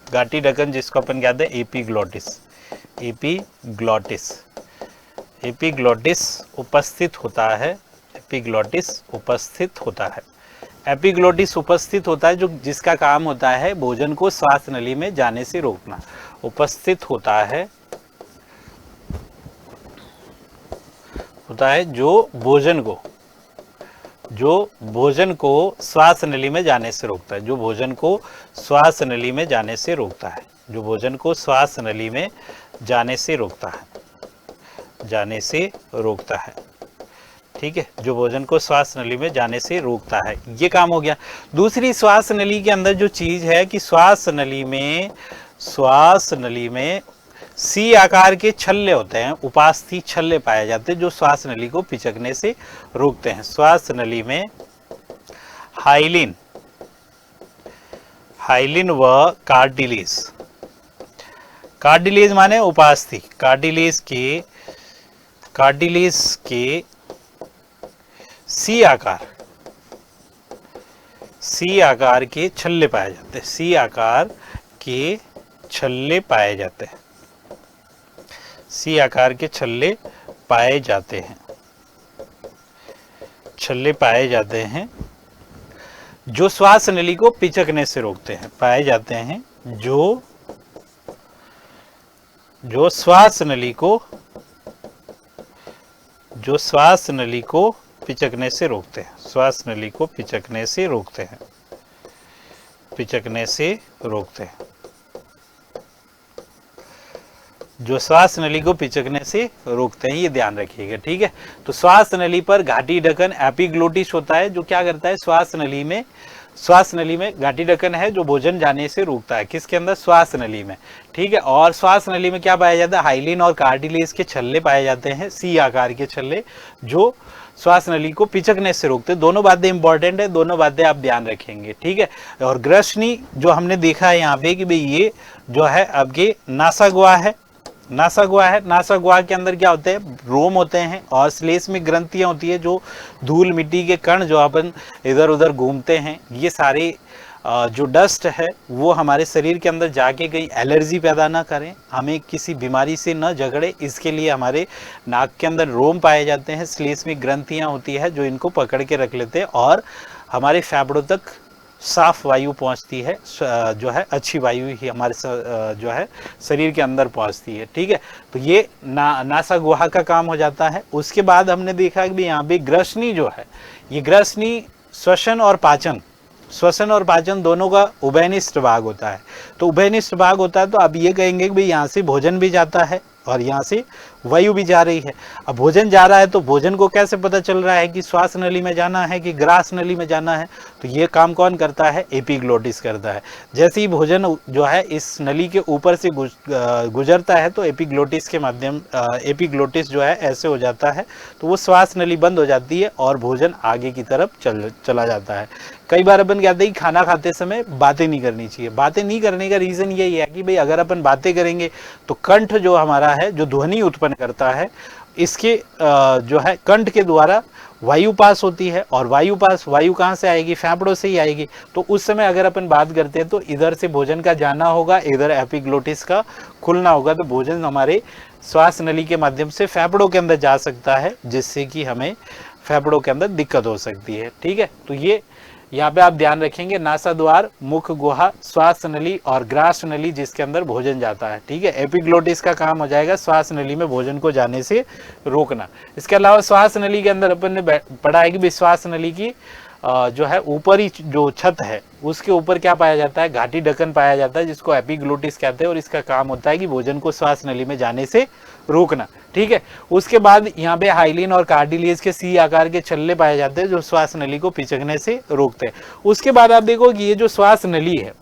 घाटी ढक्कन जिसको अपन कहते हैं एपिग्लॉटिस, एपिग्लॉटिस, एपिग्लॉटिस उपस्थित होता है। एपिग्लॉटिस उपस्थित होता है। एपिग्लॉटिस उपस्थित होता है, जो जिसका काम होता है भोजन को श्वास नली में जाने से रोकना। उपस्थित होता है जो भोजन को श्वास नली में जाने से रोकता है, जो भोजन को श्वास नली में जाने से रोकता है, जो भोजन को श्वास नली में जाने से रोकता है, जाने से रोकता है। ठीक है, जो भोजन को श्वास नली में जाने से रोकता है, ये काम हो गया। दूसरी, श्वास नली के अंदर जो चीज है कि श्वास नली में सी आकार के छल्ले होते हैं, उपास्थि छल्ले पाए जाते हैं, जो श्वास नली को पिचकने से रोकते हैं। श्वास नली में हाइलिन, हाइलिन व कार्टिलेज, कार्टिलेज माने उपास्थि, कार्टिलेज के सी आकार के छल्ले पाए जाते हैं। सी आकार के छल्ले पाए जाते हैं। सी आकार के छल्ले पाए जाते हैं। छल्ले पाए जाते हैं जो श्वास नली को पिचकने से रोकते हैं। पाए जाते हैं जो श्वास नली को पिचकने से रोकते हैं। श्वास नली को पिचकने से रोकते हैं। पिचकने से रोकते हैं, जो श्वास नली को पिचकने से रोकते हैं, ये ध्यान रखिएगा। ठीक है, तो श्वास नली पर घाटी ढक्कन एपिग्लोटिस होता है, जो क्या करता है श्वास नली में घाटी ढक्कन है जो भोजन जाने से रोकता है। किसके अंदर, श्वास नली में। ठीक है, और श्वास नली में क्या पाया जाता है, हाइलिन और कार्टिलेज के छल्ले पाए जाते हैं, सी आकार के छल्ले, जो श्वास नली को पिचकने से रोकते हैं। दोनों बातें इंपॉर्टेंट है, दोनों बातें आप ध्यान रखेंगे, ठीक है। और ग्रसनी जो हमने देखा है यहाँ पे कि भाई ये जो है आपके नासागुआ है, नासागुआ है। नासागुआ के अंदर क्या होते हैं, रोम होते हैं और श्लेष में ग्रंथियां होती है, जो धूल मिट्टी के कण जो अपन इधर उधर घूमते हैं, ये सारे जो डस्ट है वो हमारे शरीर के अंदर जाके कहीं एलर्जी पैदा ना करें, हमें किसी बीमारी से न झगड़े, इसके लिए हमारे नाक के अंदर रोम पाए जाते हैं, श्लेष में ग्रंथियां होती है जो इनको पकड़ के रख लेते हैं और हमारे फेफड़ों तक साफ वायु पहुंचती है, जो है अच्छी वायु ही हमारे जो है शरीर के अंदर पहुंचती है, ठीक है। तो ये नासा गुहा का काम हो जाता है। उसके बाद हमने देखा कि यहाँ पे ग्रसनी जो है, ये ग्रसनी श्वसन और पाचन, श्वसन और पाचन दोनों का उभयनिष्ठ भाग होता है। तो उभयनिष्ठ भाग होता है तो आप ये कहेंगे कि भाई यहाँ से भोजन भी जाता है और यहाँ से वायु भी जा रही है। अब भोजन जा रहा है तो भोजन को कैसे पता चल रहा है कि श्वास नली में जाना है कि ग्रास नली में जाना है, तो ये काम कौन करता है, एपिग्लोटिस करता है। जैसे ही भोजन जो है इस नली के ऊपर से गुजरता है तो एपिग्लोटिस के माध्यम एपिग्लोटिस जो है ऐसे हो जाता है, तो वो श्वास नली बंद हो जाती है और भोजन आगे की तरफ चला जाता है। कई बार अपन कहते हैं कि खाना खाते समय बातें नहीं करनी चाहिए। बातें नहीं करने का रीज़न यही है कि भाई अगर अपन बातें करेंगे तो कंठ जो हमारा है, जो ध्वनि उत्पन्न करता है, इसके जो है कंठ के द्वारा वायु पास होती है और वायु कहाँ से आएगी, फेफड़ों से ही आएगी। तो उस समय अगर अपन बात करते हैं तो इधर से भोजन का जाना होगा, इधर एपिग्लोटिस का खुलना होगा, तो भोजन हमारे श्वास नली के माध्यम से फेफड़ों के अंदर जा सकता है, जिससे कि हमें फेफड़ों के अंदर दिक्कत हो सकती है, ठीक है। तो ये यहाँ पे आप ध्यान रखेंगे, नासाद्वार, मुख गुहा, श्वास नली और ग्रास नली जिसके अंदर भोजन जाता है, ठीक है। एपिग्लोटिस का काम हो जाएगा श्वास नली में भोजन को जाने से रोकना। इसके अलावा श्वास नली के अंदर अपन ने पढ़ा है कि श्वास नली की जो है ऊपरी जो छत है उसके ऊपर क्या पाया जाता है, घाटी ढक्कन पाया जाता है, जिसको एपिग्लोटिस कहते हैं और इसका काम होता है कि भोजन को श्वास नली में जाने से रोकना, ठीक है। उसके बाद यहाँ पे हाइलिन और कार्टिलेज के सी आकार के छल्ले पाए जाते हैं जो श्वास नली को पिचकने से रोकते हैं। उसके बाद आप देखो कि ये जो श्वास नली है,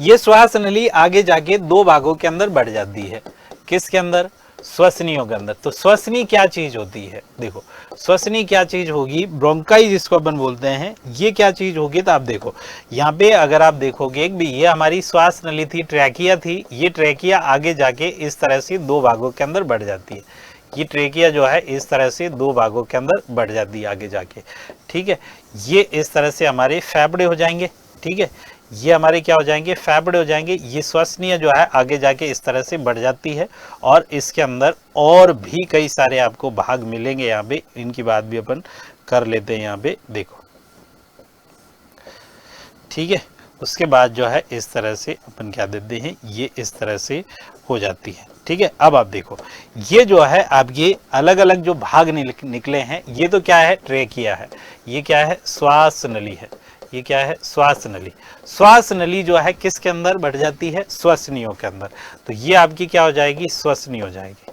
ये श्वास नली आगे जाके दो भागों के अंदर बढ़ जाती है। किसके अंदर, श्वसनियों के अंदर। तो श्वसनी क्या चीज होती है, देखो श्वसनी क्या चीज होगी, ब्रोंकाई जिसको अपन बोलते हैं, ये क्या चीज होगी। तो आप देखो यहाँ पे अगर आप देखोगे भी ये हमारी श्वास नली थी, ट्रैकिया थी, ये ट्रैकिया आगे जाके इस तरह से दो भागों के अंदर बढ़ जाती है। ये ट्रैकिया जो है इस तरह से दो भागों के अंदर बढ़ जाती है आगे जाके, ठीक है। ये इस तरह से हमारे फेफड़े हो जाएंगे, ठीक है। ये हमारे क्या हो जाएंगे, फेफड़े हो जाएंगे। ये श्वसनीय जो है आगे जाके इस तरह से बढ़ जाती है और इसके अंदर और भी कई सारे आपको भाग मिलेंगे यहाँ पे, इनकी बात भी अपन कर लेते हैं यहाँ पे, देखो, ठीक है। उसके बाद जो है इस तरह से अपन क्या देते हैं, ये इस तरह से हो जाती है, ठीक है। अब आप देखो ये जो है आपके अलग अलग जो भाग निकले हैं, ये तो क्या है, ट्रेकिया है, ये क्या है, श्वास नली है, ये क्या है, श्वास नली। श्वास नली जो है किसके अंदर बढ़ जाती है, श्वसनियों के अंदर। तो ये आपकी क्या हो जाएगी, श्वसनी हो जाएगी,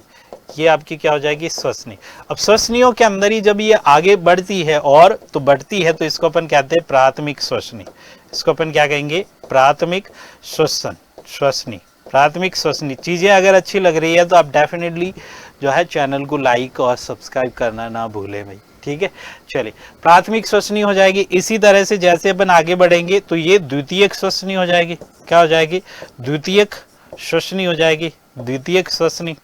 ये आपकी क्या हो जाएगी, श्वसनी। अब श्वसनियों के अंदर ही जब ये आगे बढ़ती है और तो बढ़ती है तो इसको अपन कहते हैं प्राथमिक श्वसनी। इसको अपन क्या कहेंगे, प्राथमिक श्वसनी, प्राथमिक श्वसनी। चीजें अगर अच्छी लग रही है तो आप डेफिनेटली जो है चैनल को लाइक और सब्सक्राइब करना ना भूलें भाई, ठीक है। चलिए, प्राथमिक श्वसनी हो जाएगी। इसी तरह से जैसे अपन आगे बढ़ेंगे तो ये द्वितीयक श्वसनी हो जाएगी। क्या हो जाएगी, द्वितीयक श्वसनी हो जाएगी, द्वितीयक श्वसनी,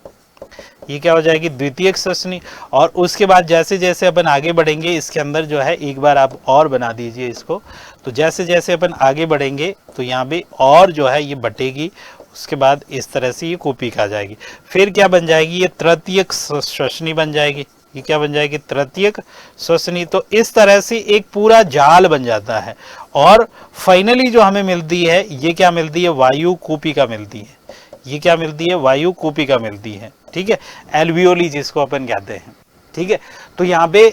ये क्या हो जाएगी, द्वितीयक श्वसनी। और उसके बाद जैसे जैसे अपन आगे बढ़ेंगे इसके अंदर जो है, एक बार आप और बना दीजिए इसको, तो जैसे जैसे अपन आगे बढ़ेंगे तो यहाँ पे और जो है ये बटेगी। उसके बाद इस तरह से ये कोपिका आ जाएगी। फिर क्या बन जाएगी, ये तृतीयक श्वसनी बन जाएगी। ये क्या बन जाएगी, तृतीयक श्वसनी। तो इस तरह से एक पूरा जाल बन जाता है और फाइनली जो हमें मिलती है, ये क्या मिलती है, वायु कूपिका मिलती है। ये क्या मिलती है, वायु कूपिका मिलती है, ठीक है, एल्वियोली जिसको अपन कहते हैं, ठीक है। तो यहाँ पे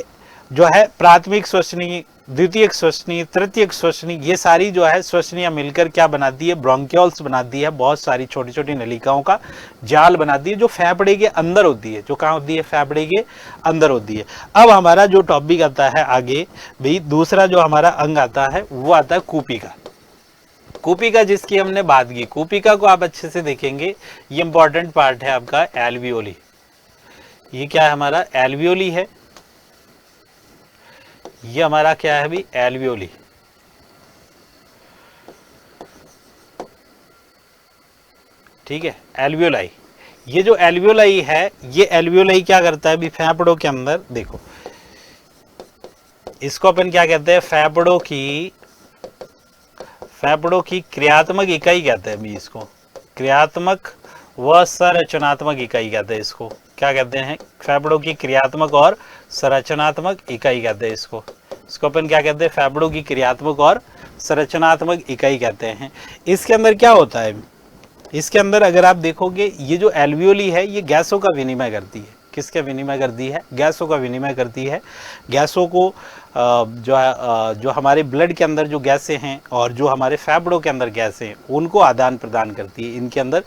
जो है प्राथमिक श्वसनी, द्वितीयक श्वसनी, तृतीयक श्वसनी, ये सारी जो है श्वसनियां मिलकर क्या बनाती है, ब्रोंकियोल्स बनाती है, बहुत सारी छोटी छोटी नलिकाओं का जाल बनाती है जो फेफड़े के अंदर होती है। जो कहाँ होती है, फेफड़े के अंदर होती है। अब हमारा जो टॉपिक आता है आगे भाई, दूसरा जो हमारा अंग आता है वो आता है कूपिका। कूपिका जिसकी हमने बात की, कूपिका को आप अच्छे से देखेंगे, ये इंपॉर्टेंट पार्ट है आपका एल्वियोली। ये क्या है हमारा, एल्वियोली है, ये हमारा क्या है अभी, एल्वियोली। ठीक है, एल्वियोलाई। ये जो एल्वियोलाई है, ये एल्वियोलाई क्या करता है अभी फेफड़ों के अंदर, देखो इसको अपन क्या कहते हैं, फेफड़ों की क्रियात्मक इकाई कहते हैं अभी इसको, क्रियात्मक व संरचनात्मक इकाई कहते हैं इसको। क्या कहते हैं, फेफड़ों की क्रियात्मक और संरचनात्मक इकाई कहते हैं इसको। इसको अपन क्या कहते हैं, फेफड़ों की क्रियात्मक और संरचनात्मक इकाई कहते हैं। इसके अंदर क्या होता है, इसके अंदर अगर आप देखोगे, ये जो एल्वियोली है ये गैसों का विनिमय करती है। किसका विनिमय करती है, गैसों का विनिमय करती है। गैसों को जो हमारे ब्लड के अंदर जो गैसें हैं और जो हमारे फेफड़ों के अंदर गैसें हैं उनको आदान प्रदान करती है। इनके अंदर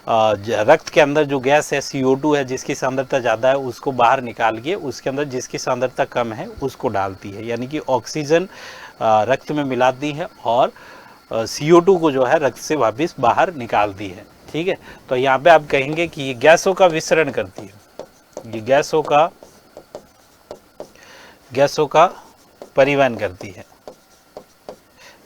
रक्त के अंदर जो गैस है CO2 है, जिसकी सांद्रता ज़्यादा है उसको बाहर निकाल के उसके अंदर जिसकी सांद्रता कम है उसको डालती है। यानी कि ऑक्सीजन रक्त में मिलाती है और CO2 को जो है रक्त से वापस बाहर निकालती है। ठीक है, तो यहाँ पे आप कहेंगे कि ये गैसों का विसरण करती है, ये गैसों का परिवहन करती है,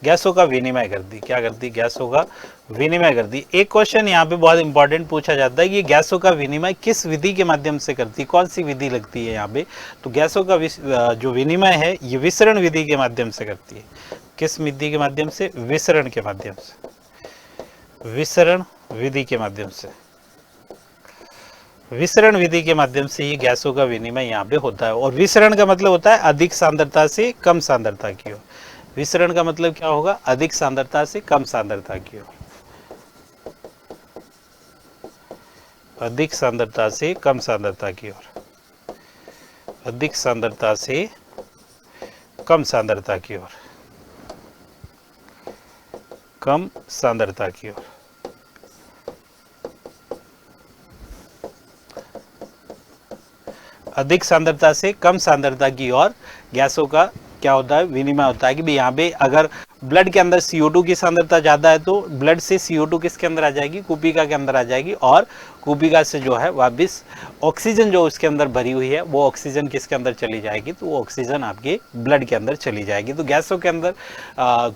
गैसों का विनिमय करती। क्या करती, गैसों का विनिमय करती। एक क्वेश्चन यहाँ पे बहुत इंपॉर्टेंट पूछा जाता है कि गैसों का विनिमय किस विधि के माध्यम से करती, कौन सी विधि लगती है यहाँ पे। तो गैसों का जो विनिमय है ये विसरण विधि के माध्यम से करती है। किस विधि के माध्यम से, विसरण के माध्यम से, विसरण विधि के माध्यम से, विसरण विधि के माध्यम से ये गैसों का विनिमय यहाँ पे होता है। और विसरण का मतलब होता है अधिक सांद्रता से कम सांद्रता की ओर। विसरण का मतलब क्या होगा, अधिक सांद्रता से कम सांद्रता की ओर, अधिक सांद्रता से कम सांद्रता की ओर, अधिक सांद्रता से कम सांद्रता की ओर, कम सांद्रता की ओर। अधिक सांद्रता से कम सांद्रता की ओर गैसों का क्या होता है, विनिमय होता है। कि भाई यहाँ पे अगर ब्लड के अंदर CO2 की सांद्रता ज़्यादा है तो ब्लड से CO2 किसके अंदर आ जाएगी, कूपिका के अंदर आ जाएगी, और कूपिका से जो है वापस ऑक्सीजन जो उसके अंदर भरी हुई है वो ऑक्सीजन किसके अंदर चली जाएगी, तो वो ऑक्सीजन आपके ब्लड के अंदर चली जाएगी। तो गैसों के अंदर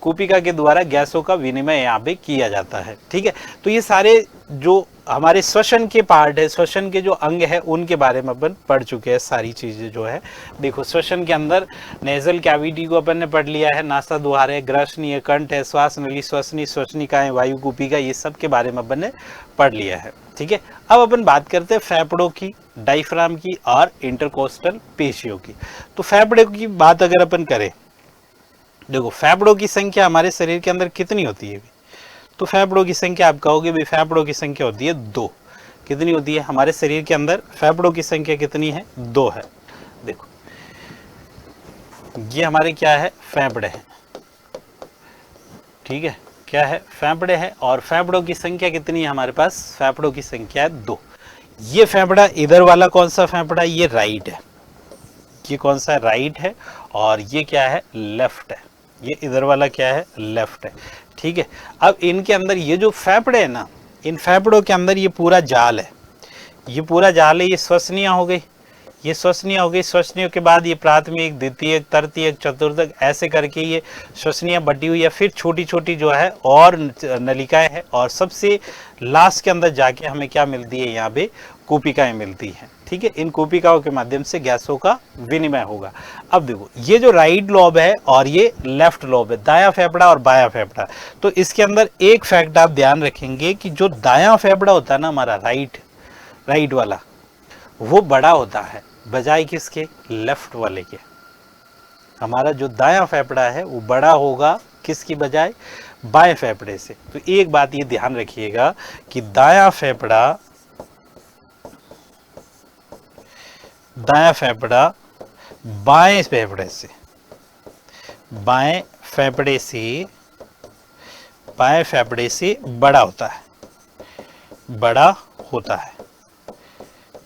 कूपिका के द्वारा गैसों का विनिमय यहाँ पे किया जाता है। ठीक है, तो ये सारे जो हमारे श्वसन के पार्ट है, श्वसन के जो अंग है उनके बारे में अपन पढ़ चुके हैं सारी चीज़ें जो है। देखो श्वसन के अंदर नेजल कैविटी को अपन ने पढ़ लिया है, नासा द्वार है, ग्रसनी है, कंठ है, श्वास नली, श्वसनी, श्वसनिकाएं, वायु कूपिका, ये सब के बारे में अपन ने पढ़ लिया है। ठीक है, अब अपन बात करते हैं फेफड़ों की, डायफ्राम की और इंटरकोस्टल पेशियों की। तो फेफड़े की बात अगर अपन करें, देखो फेफड़ों की संख्या हमारे शरीर के अंदर कितनी होती है, तो फेफड़ों की संख्या आप कहोगे भाई फेफड़ों की संख्या होती है 2। कितनी होती है हमारे शरीर के अंदर, फेफड़ों की संख्या कितनी है, 2 है। देखो ये हमारे क्या है, फेफड़े हैं। ठीक है, क्या है, फेफड़े हैं। और फेफड़ों की संख्या कितनी है हमारे पास, फेफड़ों की संख्या है 2। ये फेफड़ा इधर वाला कौन सा फेफड़ा, ये राइट है, ये कौन सा राइट है, और ये क्या है, लेफ्ट है। ये इधर वाला क्या है, लेफ्ट है। ठीक है, अब इनके अंदर ये जो फेफड़े है ना, इन फेफड़ों के अंदर ये पूरा जाल है, ये पूरा जाल है। ये श्वसनिया हो गई, ये श्वसनिया हो गई। श्वसनियों के बाद ये प्राथमिक, द्वितीयक, तृतीयक, चतुर्थक, ऐसे करके ये श्वसनिया बटी हुई है। फिर छोटी छोटी जो है और नलिकाएं हैं, और सबसे लास्ट के अंदर जाके हमें क्या मिलती है, यहाँ पे कूपिकाएं मिलती हैं। ठीक है, इन कूपिकाओं के माध्यम से गैसों का विनिमय होगा। अब देखो ये जो राइट लोब है और ये लेफ्ट लोब है, दायां फेफड़ा और बायां फेफड़ा। तो इसके अंदर एक फैक्ट आप ध्यान रखेंगे कि जो दायां फेफड़ा होता है ना हमारा, राइट वाला, वो बड़ा होता है बजाय किसके, लेफ्ट वाले के। हमारा जो दायां फेफड़ा है वो बड़ा होगा किसकी बजाय, बाएं फेफड़े से। तो एक बात ये ध्यान रखिएगा कि दायां फेफड़ा बाएं फेफड़े से, बाएं फेफड़े से बड़ा होता है।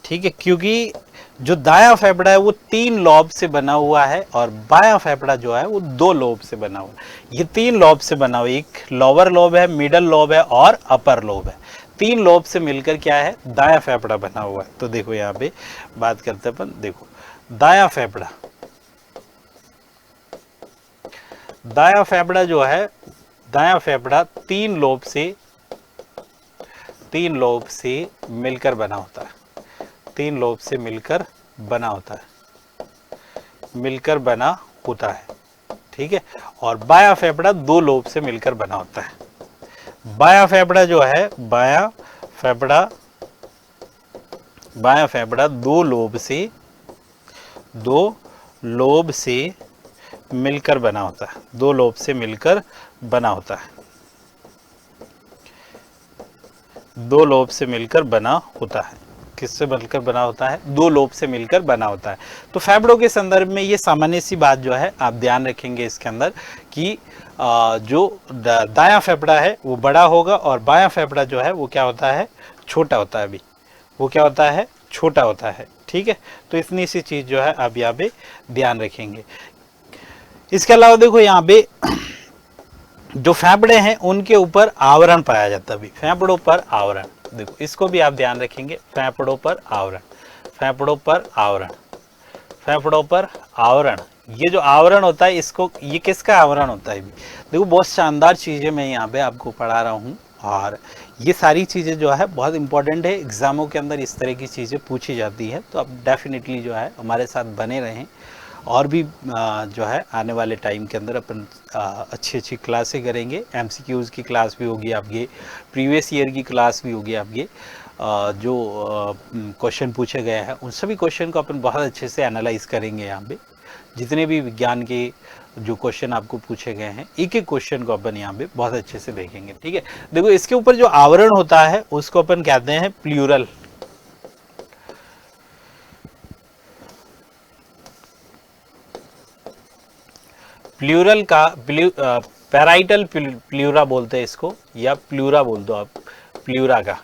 ठीक है, क्योंकि जो दायां फेफड़ा है वो 3 लोब से बना हुआ है और बायां फेफड़ा जो है वो 2 लोब से बना हुआ है। ये 3 लोब से बना हुआ है, एक लोअर लोब है, मिडल लोब है और अपर लोब है। 3 लोब से मिलकर क्या है, दायां फेफड़ा बना हुआ है। तो देखो यहाँ पे बात करते हैं अपन, देखो दायां फेफड़ा, दायां फेफड़ा जो है, दायां फेफड़ा तीन लोब से मिलकर बना होता है, तीन लोब से मिलकर बना होता है, ठीक है। और बायां फेफड़ा दो लोब से मिलकर बना होता है। बायां फेफड़ा जो है, बायां फेफड़ा दो लोब से मिलकर बना होता है, दो लोब से मिलकर बना होता है, दो लोब से मिलकर बना होता है। किससे मिलकर बना होता है? दो लोब से मिलकर बना होता है। तो फेफड़ों के संदर्भ में ये सामान्य सी बात जो है आप ध्यान रखेंगे इसके अंदर कि जो दायां फेफड़ा है वो बड़ा होगा और बायां फेफड़ा जो है वो क्या होता है? छोटा होता है। अभी वो क्या होता है? छोटा होता है, ठीक है। तो इतनी सी चीज जो है आप यहाँ पे ध्यान रखेंगे। इसके अलावा देखो यहाँ पे जो फेफड़े हैं उनके ऊपर आवरण पाया जाता है। अभी फेफड़ों पर आवरण, देखो इसको भी आप ध्यान रखेंगे। फेफड़ों पर आवरण, फेफड़ों पर आवरण, फेफड़ों पर आवरण, ये जो आवरण होता है इसको, ये किसका आवरण होता है? देखो बहुत शानदार चीजें मैं यहाँ पे आपको पढ़ा रहा हूँ और ये सारी चीजें जो है बहुत इंपॉर्टेंट है। एग्जामों के अंदर इस तरह की चीजें पूछी जाती है, तो आप डेफिनेटली जो है हमारे साथ बने रहें और भी जो है आने वाले टाइम के अंदर अपन अच्छी क्लासें करेंगे। एमसीक्यूज़ की क्लास भी होगी आपके, प्रीवियस ईयर की क्लास भी होगी आपके। जो क्वेश्चन पूछे गए हैं उन सभी क्वेश्चन को अपन बहुत अच्छे से एनालाइज करेंगे। यहाँ पे जितने भी विज्ञान के जो क्वेश्चन आपको पूछे गए हैं, एक एक क्वेश्चन को अपन यहाँ पे बहुत अच्छे से देखेंगे, ठीक है। देखो इसके ऊपर जो आवरण होता है उसको अपन कहते हैं प्लूरल। प्लूरल का पैराइटल प्लूरा बोलते हैं इसको, या प्लूरा बोल दो आप। प्लूरा का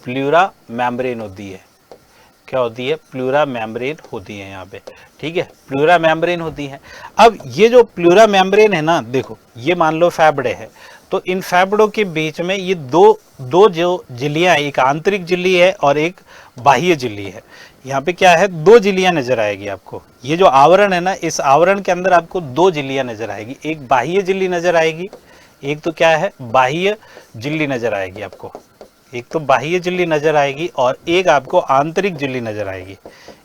प्लूरा मेम्ब्रेन होती है। क्या होती है? प्लूरा मेम्ब्रेन होती है यहाँ पे, ठीक है। प्लूरा मेम्ब्रेन होती है। अब ये जो प्लूरा मेम्ब्रेन है ना, देखो ये मान लो फेफड़े है, तो इन फेफड़ों के बीच में ये दो जो झिल्लियां, एक आंतरिक झिल्ली है और एक बाह्य झिल्ली है। यहाँ पे क्या है? दो झिल्लियां नजर आएगी आपको। ये जो आवरण है ना, इस आवरण के अंदर आपको दो झिल्लियां नजर आएगी। एक बाह्य झिल्ली नजर आएगी, एक तो क्या है? बाह्य झिल्ली नजर आएगी आपको। एक तो बाह्य झिल्ली नजर आएगी और एक आपको आंतरिक झिल्ली नजर आएगी।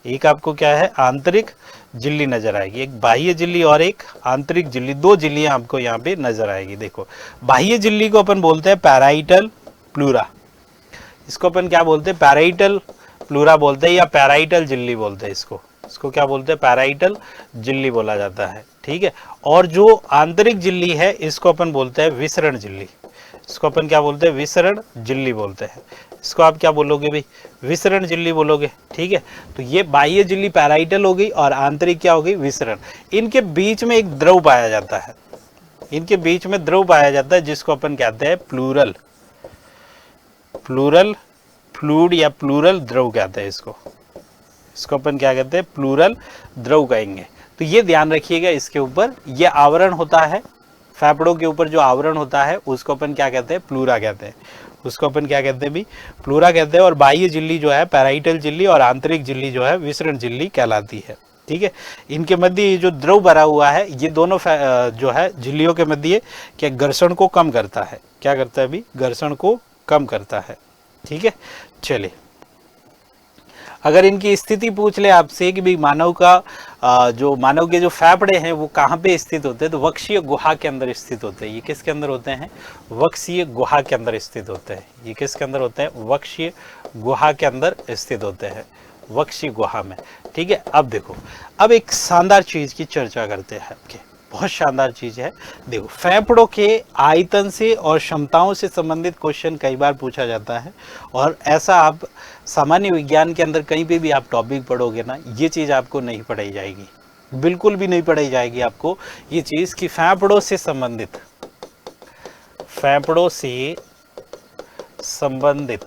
एक आपको क्या है? आंतरिक झिल्ली नजर आएगी। एक बाह्य झिल्ली और एक आंतरिक झिल्ली, दो झिल्लियां आपको यहाँ पे नजर आएगी। देखो बाह्य झिल्ली को अपन बोलते हैं पैराइटल प्लूरा। इसको अपन क्या बोलते हैं? पैराइटल प्लूरा बोलते हैं या पैराइटल झिल्ली बोलते हैं इसको क्या बोलते हैं? पैराइटल झिल्ली बोला जाता है, ठीक है। और जो आंतरिक झिल्ली है इसको अपन बोलते हैं विसरण झिल्ली। इसको अपन क्या बोलते हैं? विसरण झिल्ली बोलते हैं। इसको आप क्या बोलोगे भाई? विसरण झिल्ली बोलोगे, ठीक है। तो ये बाह्य झिल्ली पैराइटल हो गई और आंतरिक क्या हो गई? विसरण। इनके बीच में एक द्रव पाया जाता है, इनके बीच में द्रव पाया जाता है जिसको अपन कहते हैं प्लूरल फ्लूइड या प्लूरल द्रव कहते हैं इसको अपन क्या कहते हैं? प्लूरल द्रव कहेंगे। तो ये ध्यान रखिएगा। इसके ऊपर ये आवरण होता है, फेफड़ों के ऊपर जो आवरण होता है उसको अपन क्या कहते हैं? प्लूरा कहते हैं। उसको अपन क्या कहते हैं भी? प्लूरा कहते हैं। और बाह्य झिल्ली जो है पैराइटल झिल्ली और आंतरिक झिल्ली जो है विसरण झिल्ली कहलाती है, ठीक है। इनके मध्य ये जो द्रव भरा हुआ है, ये दोनों जो है झिल्लियों के मध्य क्या घर्षण को कम करता है। क्या करता है भी? घर्षण को कम करता है, ठीक है। चलिए, अगर इनकी स्थिति पूछ ले आपसे कि भाई मानव के जो फेफड़े हैं वो कहाँ पे स्थित होते हैं, तो वक्षीय गुहा के अंदर स्थित होते हैं। ये किसके अंदर होते हैं? वक्षीय गुहा के अंदर स्थित होते हैं। ये किसके अंदर होते हैं? वक्षीय गुहा के अंदर स्थित होते हैं, वक्षीय गुहा में, ठीक है। अब देखो, अब एक शानदार चीज की चर्चा करते हैं आपके, बहुत शानदार चीज है। देखो फेफड़ों के आयतन से और क्षमताओं से संबंधित क्वेश्चन कई बार पूछा जाता है, और ऐसा आप सामान्य विज्ञान के अंदर कहीं पे भी आप टॉपिक पढ़ोगे ना, ये चीज आपको नहीं पढ़ाई जाएगी, बिल्कुल भी नहीं पढ़ाई जाएगी आपको ये चीज कि फेफड़ों से संबंधित फेफड़ों से संबंधित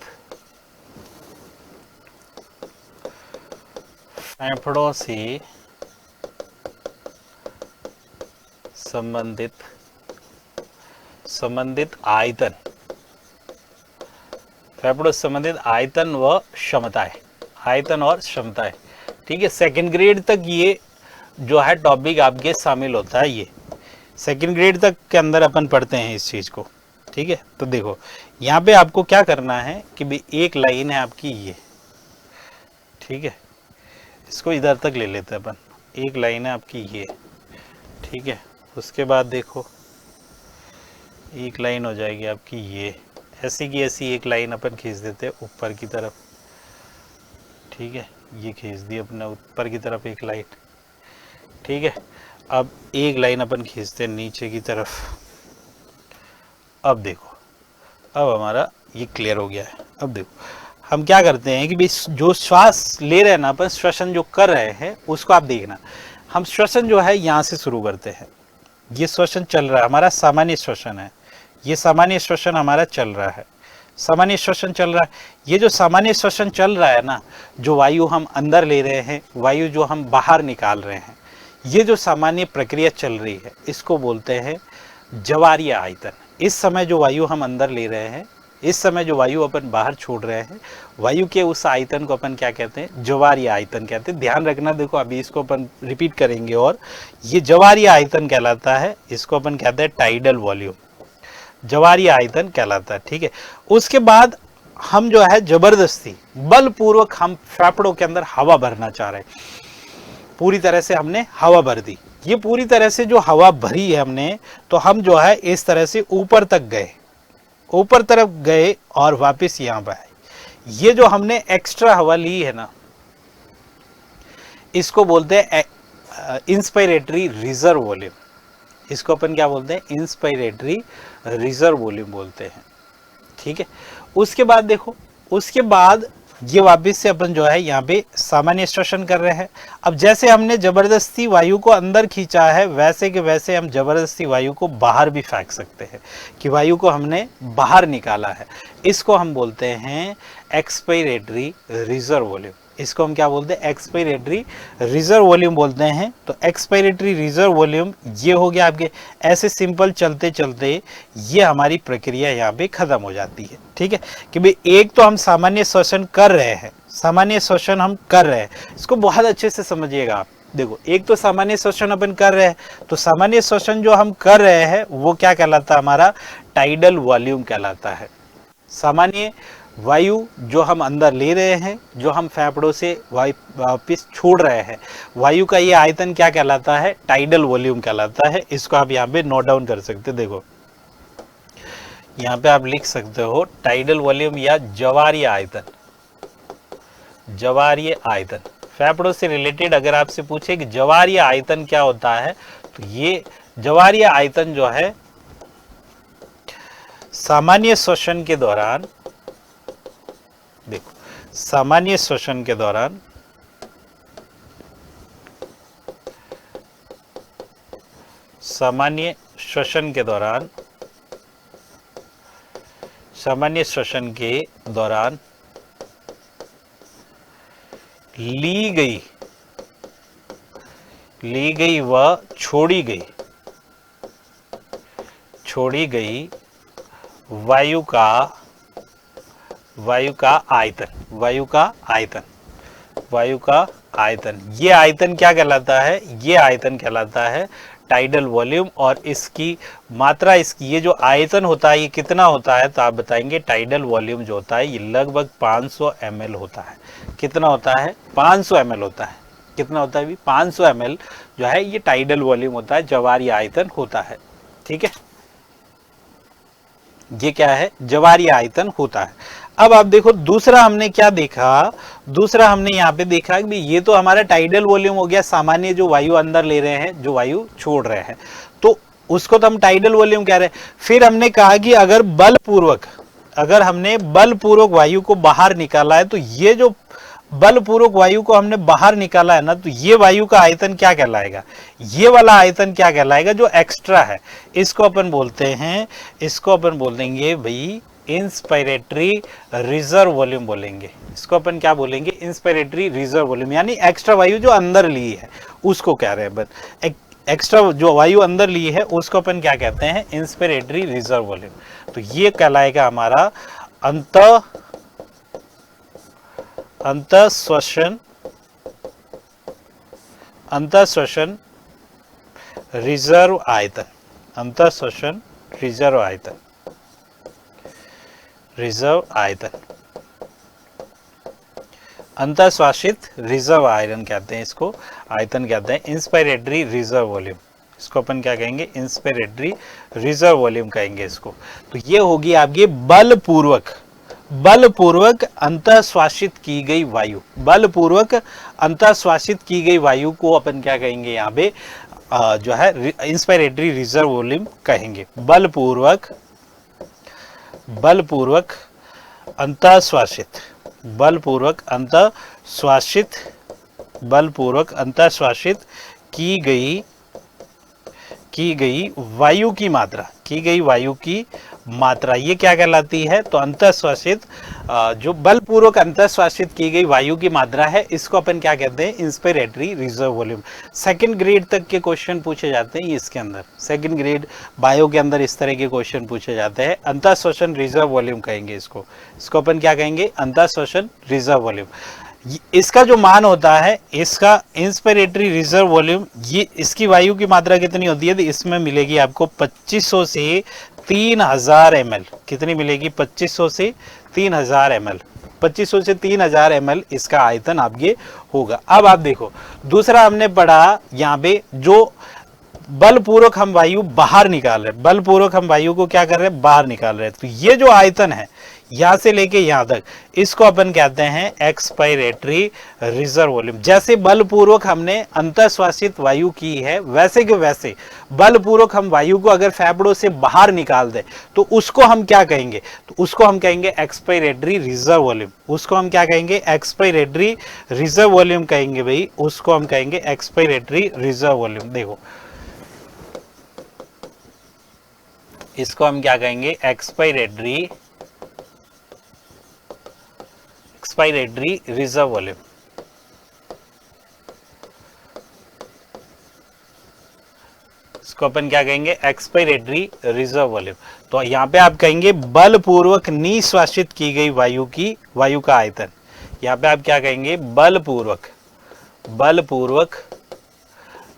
आयतन, फेफड़ों से संबंधित आयतन व क्षमताएं, आयतन और क्षमताएं, ठीक है। सेकंड ग्रेड तक ये जो है टॉपिक आपके शामिल होता है। ये सेकंड ग्रेड तक के अंदर अपन पढ़ते हैं इस चीज को, ठीक है। तो देखो यहाँ पे आपको क्या करना है कि भाई एक लाइन है आपकी ये, ठीक है, इसको इधर तक ले लेते हैं अपन, एक लाइन है आपकी ये, ठीक है। उसके बाद देखो एक लाइन हो जाएगी आपकी ये, ऐसी की ऐसी एक लाइन अपन खींच देते हैं ऊपर की तरफ, ठीक है, ये खींच दी अपने ऊपर की तरफ एक लाइन, ठीक है। अब एक लाइन अपन खींचते हैं नीचे की तरफ। अब देखो अब हमारा ये क्लियर हो गया है। अब देखो हम क्या करते हैं कि भाई जो श्वास ले रहे हैं ना अपन, श्वसन जो कर रहे हैं उसको आप देखना। हम श्वसन जो है यहाँ से शुरू करते हैं, ये श्वसन चल रहा है हमारा, सामान्य श्वसन है, ये सामान्य श्वसन हमारा चल रहा है, सामान्य श्वसन चल रहा है। ये जो सामान्य श्वसन चल रहा है ना, जो वायु हम अंदर ले रहे हैं, वायु जो हम बाहर निकाल रहे हैं, ये जो सामान्य प्रक्रिया चल रही है इसको बोलते हैं जवारीय आयतन। इस समय जो वायु हम अंदर ले रहे हैं, इस समय जो वायु अपन बाहर छोड़ रहे हैं, वायु के उस आयतन को अपन क्या कहते हैं, जवारीय आयतन कहते हैं। ध्यान रखना, देखो अभी इसको अपन रिपीट करेंगे, और ये जवारीय आयतन कहलाता है, इसको अपन कहते हैं टाइडल वॉल्यूम, जवारीय आयतन कहलाता है, ठीक है। उसके बाद हम जो है जबरदस्ती बलपूर्वक हम फेफड़ों के अंदर हवा भरना चाह रहे हैं, पूरी तरह से हमने हवा भर दी। ये पूरी तरह से जो हवा भरी है हमने, तो हम जो है इस तरह से ऊपर तक गए, ऊपर तरफ गए और वापस यहां पर आए। ये जो हमने एक्स्ट्रा हवा ली है ना, इसको बोलते हैं इंस्पायरेटरी रिजर्व वॉल्यूम। इसको अपन क्या बोलते हैं, इंस्पायरेटरी रिजर्व वॉल्यूम बोलते हैं, ठीक है। उसके बाद देखो, उसके बाद ये वापस से अपन जो है यहाँ पे सामान्य श्वसन कर रहे हैं। अब जैसे हमने जबरदस्ती वायु को अंदर खींचा है, वैसे के वैसे हम जबरदस्ती वायु को बाहर भी फेंक सकते हैं, कि वायु को हमने बाहर निकाला है। इसको हम बोलते हैं एक्सपायरेटरी रिजर्व वॉल्यूम। इसको हम क्या बोलते हैं, एक्सपायरेटरी रिजर्व वॉल्यूम बोलते हैं। तो एक्सपायरेटरी रिजर्व वॉल्यूम ये हो गया आपके। ऐसे सिंपल चलते चलते ये हमारी प्रक्रिया यहाँ पे खत्म हो जाती है, ठीक है। कि भाई एक तो हम सामान्य श्वसन कर रहे हैं, सामान्य श्वसन हम कर रहे हैं, इसको बहुत अच्छे से समझिएगा आप। देखो एक तो सामान्य श्वसन अपन कर रहे हैं, तो सामान्य श्वसन जो हम कर रहे हैं वो क्या कहलाता है, हमारा टाइडल वॉल्यूम कहलाता है। सामान्य वायु जो हम अंदर ले रहे हैं, जो हम फेफड़ों से वापिस छोड़ रहे हैं, वायु का ये आयतन क्या कहलाता है, टाइडल वॉल्यूम कहलाता है। इसको आप यहाँ पे नोट डाउन कर सकते हो। देखो यहाँ पे आप लिख सकते हो टाइडल वॉल्यूम या जवारीय आयतन, जवारीय आयतन। फेफड़ों से रिलेटेड अगर आपसे पूछे कि जवारीय आयतन क्या होता है, तो ये जवारीय आयतन जो है सामान्य श्वसन के दौरान, देखो सामान्य श्वसन के दौरान सामान्य श्वसन के दौरान सामान्य श्वसन के दौरान ली गई व छोड़ी गई वायु का आयतन, ये आयतन क्या कहलाता है, ये आयतन कहलाता है टाइडल वॉल्यूम। और इसकी मात्रा, इसकी ये जो आयतन होता है ये कितना होता है, तो आप बताएंगे टाइडल वॉल्यूम जो होता है ये लगभग 500 ml होता है। कितना होता है, 500 ml होता है। कितना होता है भी, 500 ml जो है ये टाइडल वॉल्यूम होता है, जवारीय आयतन होता है, ठीक है। ये क्या है, जवारीय आयतन होता है। अब आप देखो दूसरा हमने क्या देखा, दूसरा हमने यहाँ पे देखा कि ये तो हमारा टाइडल वॉल्यूम हो गया, सामान्य जो वायु अंदर ले रहे हैं, जो वायु छोड़ रहे हैं, तो उसको तो हम टाइडल वॉल्यूम कह रहे हैं। फिर हमने कहा कि अगर हमने बलपूर्वक वायु को बाहर निकाला है, तो ये जो बलपूर्वक वायु को हमने बाहर निकाला है ना, तो ये वायु का आयतन क्या कहलाएगा, ये वाला आयतन क्या कहलाएगा जो एक्स्ट्रा है, इसको अपन बोलते हैं, इसको अपन बोल देंगे भाई इंस्पायरेटरी रिजर्व वॉल्यूम बोलेंगे। इसको अपन क्या बोलेंगे, इंस्पायरेटरी रिजर्व वॉल्यूम, यानी एक्स्ट्रा वायु जो अंदर ली है उसको कह रहे हैं। एक्स्ट्रा जो वायु अंदर ली है उसको अपन क्या कहते हैं, इंस्पायरेटरी रिजर्व वॉल्यूम। तो ये कहलाएगा हमारा अंतःश्वसन रिजर्व आयतन। अंतःश्वसन रिजर्व आयतन, रिजर्व आयतन, अंतःश्वासित रिजर्व आयतन कहते हैं इसको, आयतन कहते हैं। इंस्पिरेटरी रिजर्व वॉल्यूम, इसको अपन क्या कहेंगे, इंस्पिरेटरी रिजर्व वॉल्यूम कहेंगे इसको। तो ये होगी आपकी बलपूर्वक अंतःश्वासित की गई वायु, बलपूर्वक अंतःश्वासित की गई वायु को अपन क्या कहेंगे यहाँ पे जो है इंस्पिरेटरी रिजर्व वॉल्यूम कहेंगे। बलपूर्वक अंतःश्वासित, बलपूर्वक अंतःश्वासित की गई वायु की मात्रा, ये क्या कहलाती है, तो अंतःश्वासित जो बलपूर्वक अंतःश्वासित की गई वायु की मात्रा है, इसको अपन क्या कहते हैं, inspiratory reserve volume. Second grade तक के क्वेश्चन पूछे जाते हैं इसके अंदर, सेकंड ग्रेड बायो के अंदर इस तरह के क्वेश्चन पूछे जाते हैं। अंतःश्वसन रिजर्व वॉल्यूम कहेंगे इसको अपन क्या कहेंगे, अंतःश्वसन रिजर्व वॉल्यूम। इसका जो मान होता है, इसका इंस्पिरेटरी रिजर्व वॉल्यूम, ये इसकी वायु की मात्रा कितनी होती है, तो इसमें मिलेगी आपको 2500 से 3000 ml। कितनी मिलेगी, 2500 से 3000 ml, 2500 से 3000 ml इसका आयतन आपके होगा। अब आप देखो, दूसरा हमने पढ़ा यहाँ पे, जो बलपूर्वक हम वायु बाहर निकाल रहे हैं, बलपूर्वक हम वायु को क्या कर रहे हैं, बाहर निकाल रहे हैं। तो ये जो आयतन है यहां से लेके यहां तक, इसको अपन कहते हैं एक्सपायरेटरी रिजर्व वॉल्यूम। जैसे बलपूर्वक हमने अंतःश्वासित वायु की है, वैसे के वैसे बलपूर्वक हम वायु को अगर फेफड़ों से बाहर निकाल दें तो उसको हम क्या कहेंगे, तो उसको हम कहेंगे एक्सपायरेटरी रिजर्व वॉल्यूम। उसको हम क्या कहेंगे, एक्सपायरेटरी रिजर्व वॉल्यूम कहेंगे भाई, उसको हम कहेंगे एक्सपायरेटरी रिजर्व वॉल्यूम। देखो इसको हम क्या कहेंगे, एक्सपायरेटरी रिजर्व वॉल्यूम। इसको अपन क्या कहेंगे, एक्सपायरेटरी रिजर्व वॉल्यूम। तो यहां पे आप कहेंगे बलपूर्वक निश्वासित की गई वायु का आयतन। यहां पे आप क्या कहेंगे, बलपूर्वक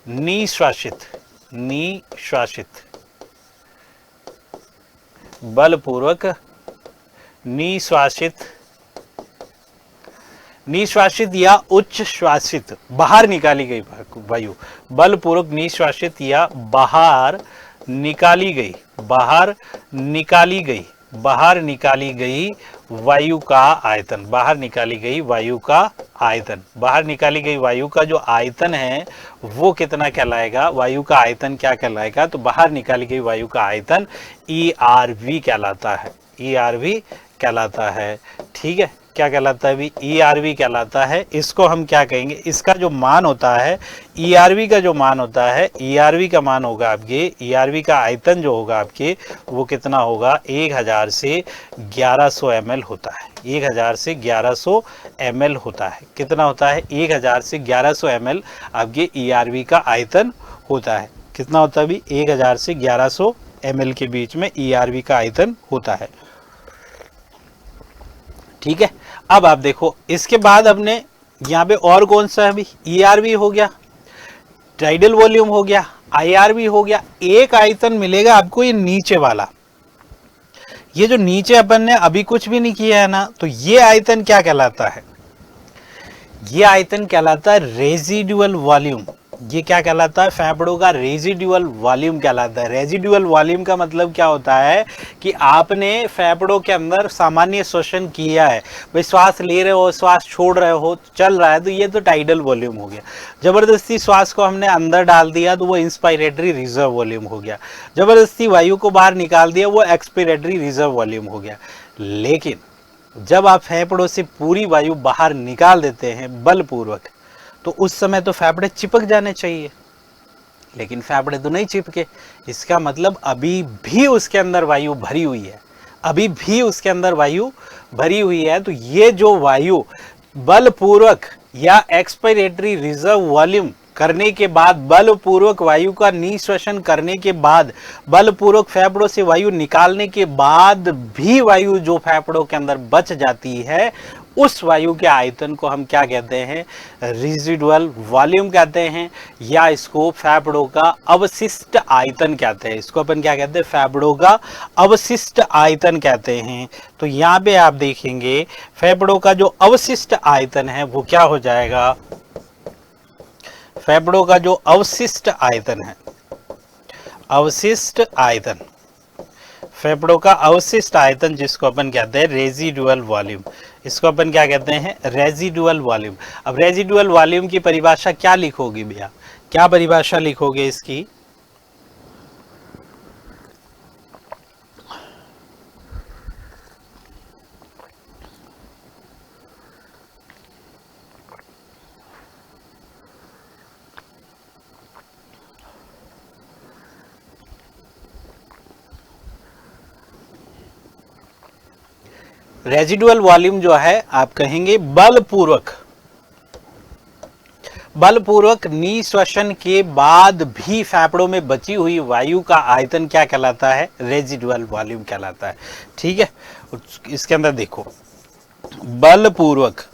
निश्वासित बलपूर्वक निश्वासित या उच्च श्वासित बाहर निकाली गई वायु, बलपूर्वक निश्वासित या बाहर निकाली गई वायु का आयतन, बाहर निकाली गई वायु का जो आयतन है वो कितना कहलाएगा, वायु का आयतन क्या कहलाएगा, तो बाहर निकाली गई वायु का आयतन ERV कहलाता है। ठीक है, क्या कहलाता है अभी, ERV कहलाता है। इसको हम क्या कहेंगे, इसका जो मान होता है, ERV का जो मान होता है, ERV का मान होगा आपके, ERV का आयतन जो होगा आपके, वो कितना होगा, 1000 से 1100 ml होता है। 1000 से 1100 ml होता है। कितना होता है, 1000 से 1100 ml आपके ERV का आयतन होता है। कितना होता है अभी, 1000 से 1100 ml के बीच में ERV का आयतन होता है। ठीक है, अब आप देखो इसके बाद हमने यहाँ पे और कौन सा है अभी, ERV हो गया, टाइडल वॉल्यूम हो गया, IRV हो गया। एक आयतन मिलेगा आपको ये नीचे वाला, ये जो नीचे अपन ने अभी कुछ भी नहीं किया है ना, तो ये आयतन क्या कहलाता है, ये आयतन कहलाता है रेजिडुअल वॉल्यूम। ये क्या कहलाता है, फेफड़ों का रेजिडुअल वॉल्यूम कहलाता है। रेजिडुअल वॉल्यूम का मतलब क्या होता है कि आपने फेफड़ों के अंदर सामान्य श्वसन किया है, भाई श्वास ले रहे हो, श्वास छोड़ रहे हो, चल रहा है, तो ये तो टाइडल वॉल्यूम हो गया। जबरदस्ती श्वास को हमने अंदर डाल दिया तो वो इंस्पायरेटरी रिजर्व वॉल्यूम हो गया। जबरदस्ती वायु को बाहर निकाल दिया, वो एक्सपायरेटरी रिजर्व वॉल्यूम हो गया। लेकिन जब आप फेफड़ों से पूरी वायु बाहर निकाल देते हैं बलपूर्वक, तो उस समय तो फेफड़े चिपक जाने चाहिए, लेकिन फेफड़े तो नहीं चिपके। इसका मतलब अभी भी उसके अंदर वायु भरी हुई है, अभी भी उसके अंदर वायु भरी हुई है। तो ये जो वायु बलपूर्वक या एक्सपायरेटरी रिजर्व वॉल्यूम करने के बाद, बलपूर्वक वायु का निःश्वसन करने के बाद, बलपूर्वक फेफड़ों से वायु निकालने के बाद भी वायु जो फेफड़ों के अंदर बच जाती है, उस वायु के आयतन को हम क्या कहते हैं? रेजिडुअल वॉल्यूम कहते हैं, या इसको फेफड़ों का अवशिष्ट आयतन कहते हैं। इसको अपन क्या कहते हैं? फेफड़ों का अवशिष्ट आयतन कहते हैं। तो यहाँ पे आप देखेंगे फेफड़ों का जो अवशिष्ट आयतन है वो क्या हो जाएगा? फेफड़ों का जो अवशिष्ट आयतन है, अवशिष्ट आयतन, फेफड़ों का अवशिष्ट आयतन जिसको अपन कहते हैं रेजिडुअल वॉल्यूम, इसको अपन क्या कहते हैं? Residual volume. अब रेजिडुअल वॉल्यूम की परिभाषा क्या लिखोगे भैया? क्या परिभाषा लिखोगे इसकी? रेजिडुअल वॉल्यूम जो है आप कहेंगे बलपूर्वक निःश्वसन के बाद भी फेफड़ों में बची हुई वायु का आयतन क्या कहलाता है? रेजिडुअल वॉल्यूम कहलाता है। ठीक है, इसके अंदर देखो, बलपूर्वक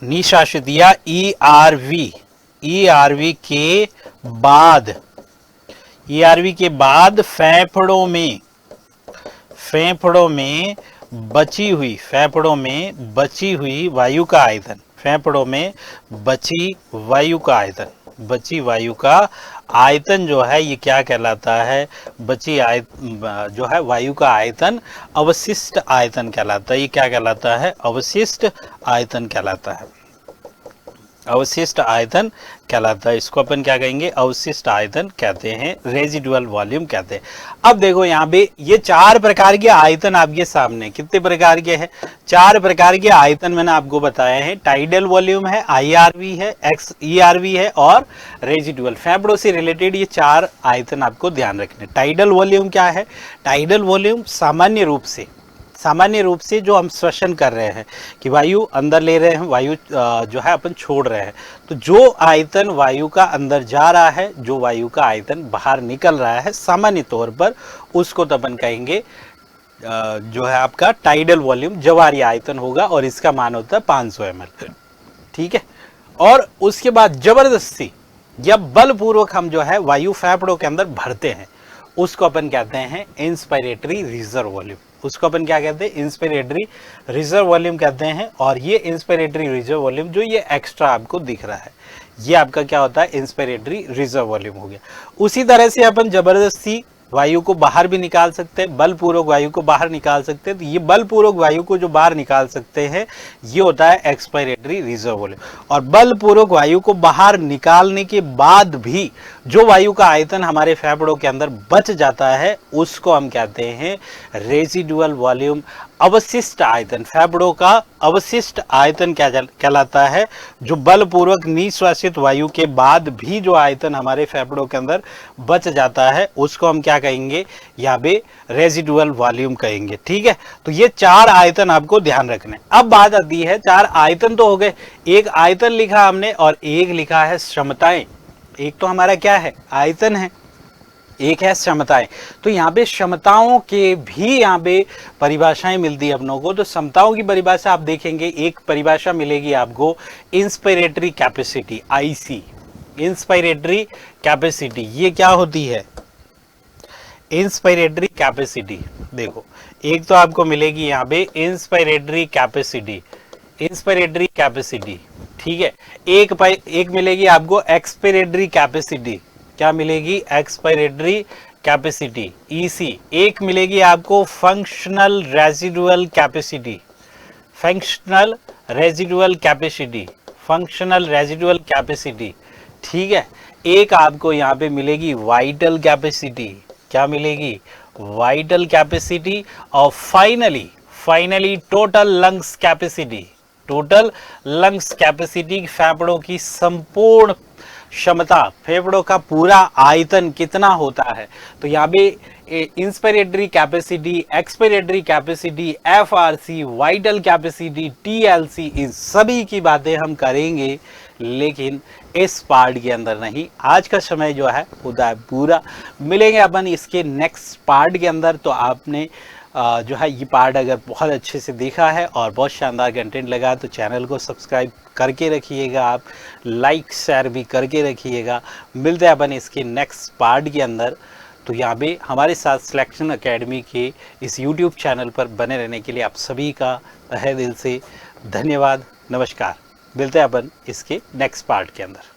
निःश्वासित या ईआरवी के बाद फेफड़ों में बची हुई वायु का आयतन, बची वायु का आयतन जो है ये क्या कहलाता है? जो है वायु का आयतन अवशिष्ट आयतन कहलाता है। ये क्या कहलाता है? अवशिष्ट आयतन कहलाता है। अवशिष्ट आयतन कहलाता है। इसको अपन क्या कहेंगे? अवशिष्ट आयतन कहते हैं, रेजिडुअल वॉल्यूम कहते हैं। अब देखो यहाँ पे ये 4 प्रकार के आयतन आपके सामने, कितने प्रकार के हैं? 4 प्रकार के आयतन मैंने आपको बताए हैं। टाइडल वॉल्यूम है, आईआरवी है, ईआरवी है और रेजिडुअल। फेफड़ों से रिलेटेड ये 4 आयतन आपको ध्यान रखने। टाइडल वॉल्यूम क्या है? टाइडल वॉल्यूम सामान्य रूप से जो हम श्वसन कर रहे हैं कि वायु अंदर ले रहे हैं, वायु जो है अपन छोड़ रहे हैं, तो जो आयतन वायु का अंदर जा रहा है, जो वायु का आयतन बाहर निकल रहा है सामान्य तौर पर, उसको तो अपन कहेंगे जो है आपका टाइडल वॉल्यूम, जवारी आयतन होगा और इसका मान होता है 500 ml। ठीक है, और उसके बाद जबरदस्ती या बलपूर्वक हम जो है वायु फेफड़ों के अंदर भरते हैं, उसको अपन कहते हैं इंस्पिरेटरी रिजर्व वॉल्यूम। उसको अपन क्या कहते हैं? इंस्पिरेटरी रिजर्व वॉल्यूम कहते हैं। और ये इंस्पिरेटरी रिजर्व वॉल्यूम जो ये एक्स्ट्रा आपको दिख रहा है, ये आपका क्या होता है? इंस्पिरेटरी रिजर्व वॉल्यूम हो गया। उसी तरह से अपन जबरदस्ती वायु को बाहर भी निकाल सकते हैं, बलपूर्वक वायु को बाहर निकाल सकते हैं। तो ये बलपूर्वक वायु को जो बाहर निकाल सकते हैं ये होता है एक्सपायरेटरी रिजर्व वॉल्यूम। और बलपूर्वक वायु को बाहर निकालने के बाद भी जो वायु का आयतन हमारे फेफड़ों के अंदर बच जाता है उसको हम कहते हैं रेजिडुअल वॉल्यूम, अवशिष्ट आयतन। फेफड़ों का अवशिष्ट आयतन क्या कहलाता है? जो बलपूर्वक निःश्वासित वायु के बाद भी जो आयतन हमारे फेफड़ों के अंदर बच जाता है उसको हम क्या कहेंगे? यहाँ पे रेजिडुअल वॉल्यूम कहेंगे। ठीक है, तो ये 4 आयतन आपको ध्यान रखने। अब बात आती है, 4 आयतन तो हो गए, एक आयतन लिखा हमने और एक लिखा है क्षमताएं। एक तो हमारा क्या है? आयतन है, एक है क्षमताएं। तो यहाँ पे क्षमताओं के भी यहाँ पे परिभाषाएं मिलती है अपनों को। तो क्षमताओं की परिभाषा आप देखेंगे, एक परिभाषा मिलेगी आपको inspiratory capacity, IC, inspiratory capacity. ये क्या होती है? Inspiratory capacity. देखो, एक तो आपको मिलेगी यहाँ पे इंस्पिरेटरी कैपेसिटी, इंस्पिरेटरी कैपेसिटी। ठीक है, एक मिलेगी आपको एक्सपिरेटरी कैपेसिटी। क्या मिलेगी? Expiratory capacity, EC. एक मिलेगी आपको functional residual capacity, functional residual capacity, functional residual capacity. ठीक है, एक आपको यहाँ पे मिलेगी वाइटल कैपेसिटी। क्या मिलेगी? Vital capacity. और finally total lungs capacity, total lungs capacity, फेफड़ों की संपूर्ण क्षमता, फेफड़ों का पूरा आयतन कितना होता है। तो यहाँ पे inspiratory capacity, expiratory capacity, FRC, vital capacity, TLC, इन सभी की बातें हम करेंगे, लेकिन इस पार्ट के अंदर नहीं। आज का समय जो है होता है पूरा, मिलेंगे अपन इसके नेक्स्ट पार्ट के अंदर। तो आपने जो है ये पार्ट अगर बहुत अच्छे से देखा है और बहुत शानदार कंटेंट लगा तो चैनल को सब्सक्राइब करके रखिएगा, आप लाइक शेयर भी करके रखिएगा। मिलते हैं अपन इसके नेक्स्ट पार्ट के अंदर। तो यहाँ पे हमारे साथ सिलेक्शन एकेडमी के इस यूट्यूब चैनल पर बने रहने के लिए आप सभी का तहे दिल से धन्यवाद। नमस्कार। मिलते हैं अपन इसके नेक्स्ट पार्ट के अंदर।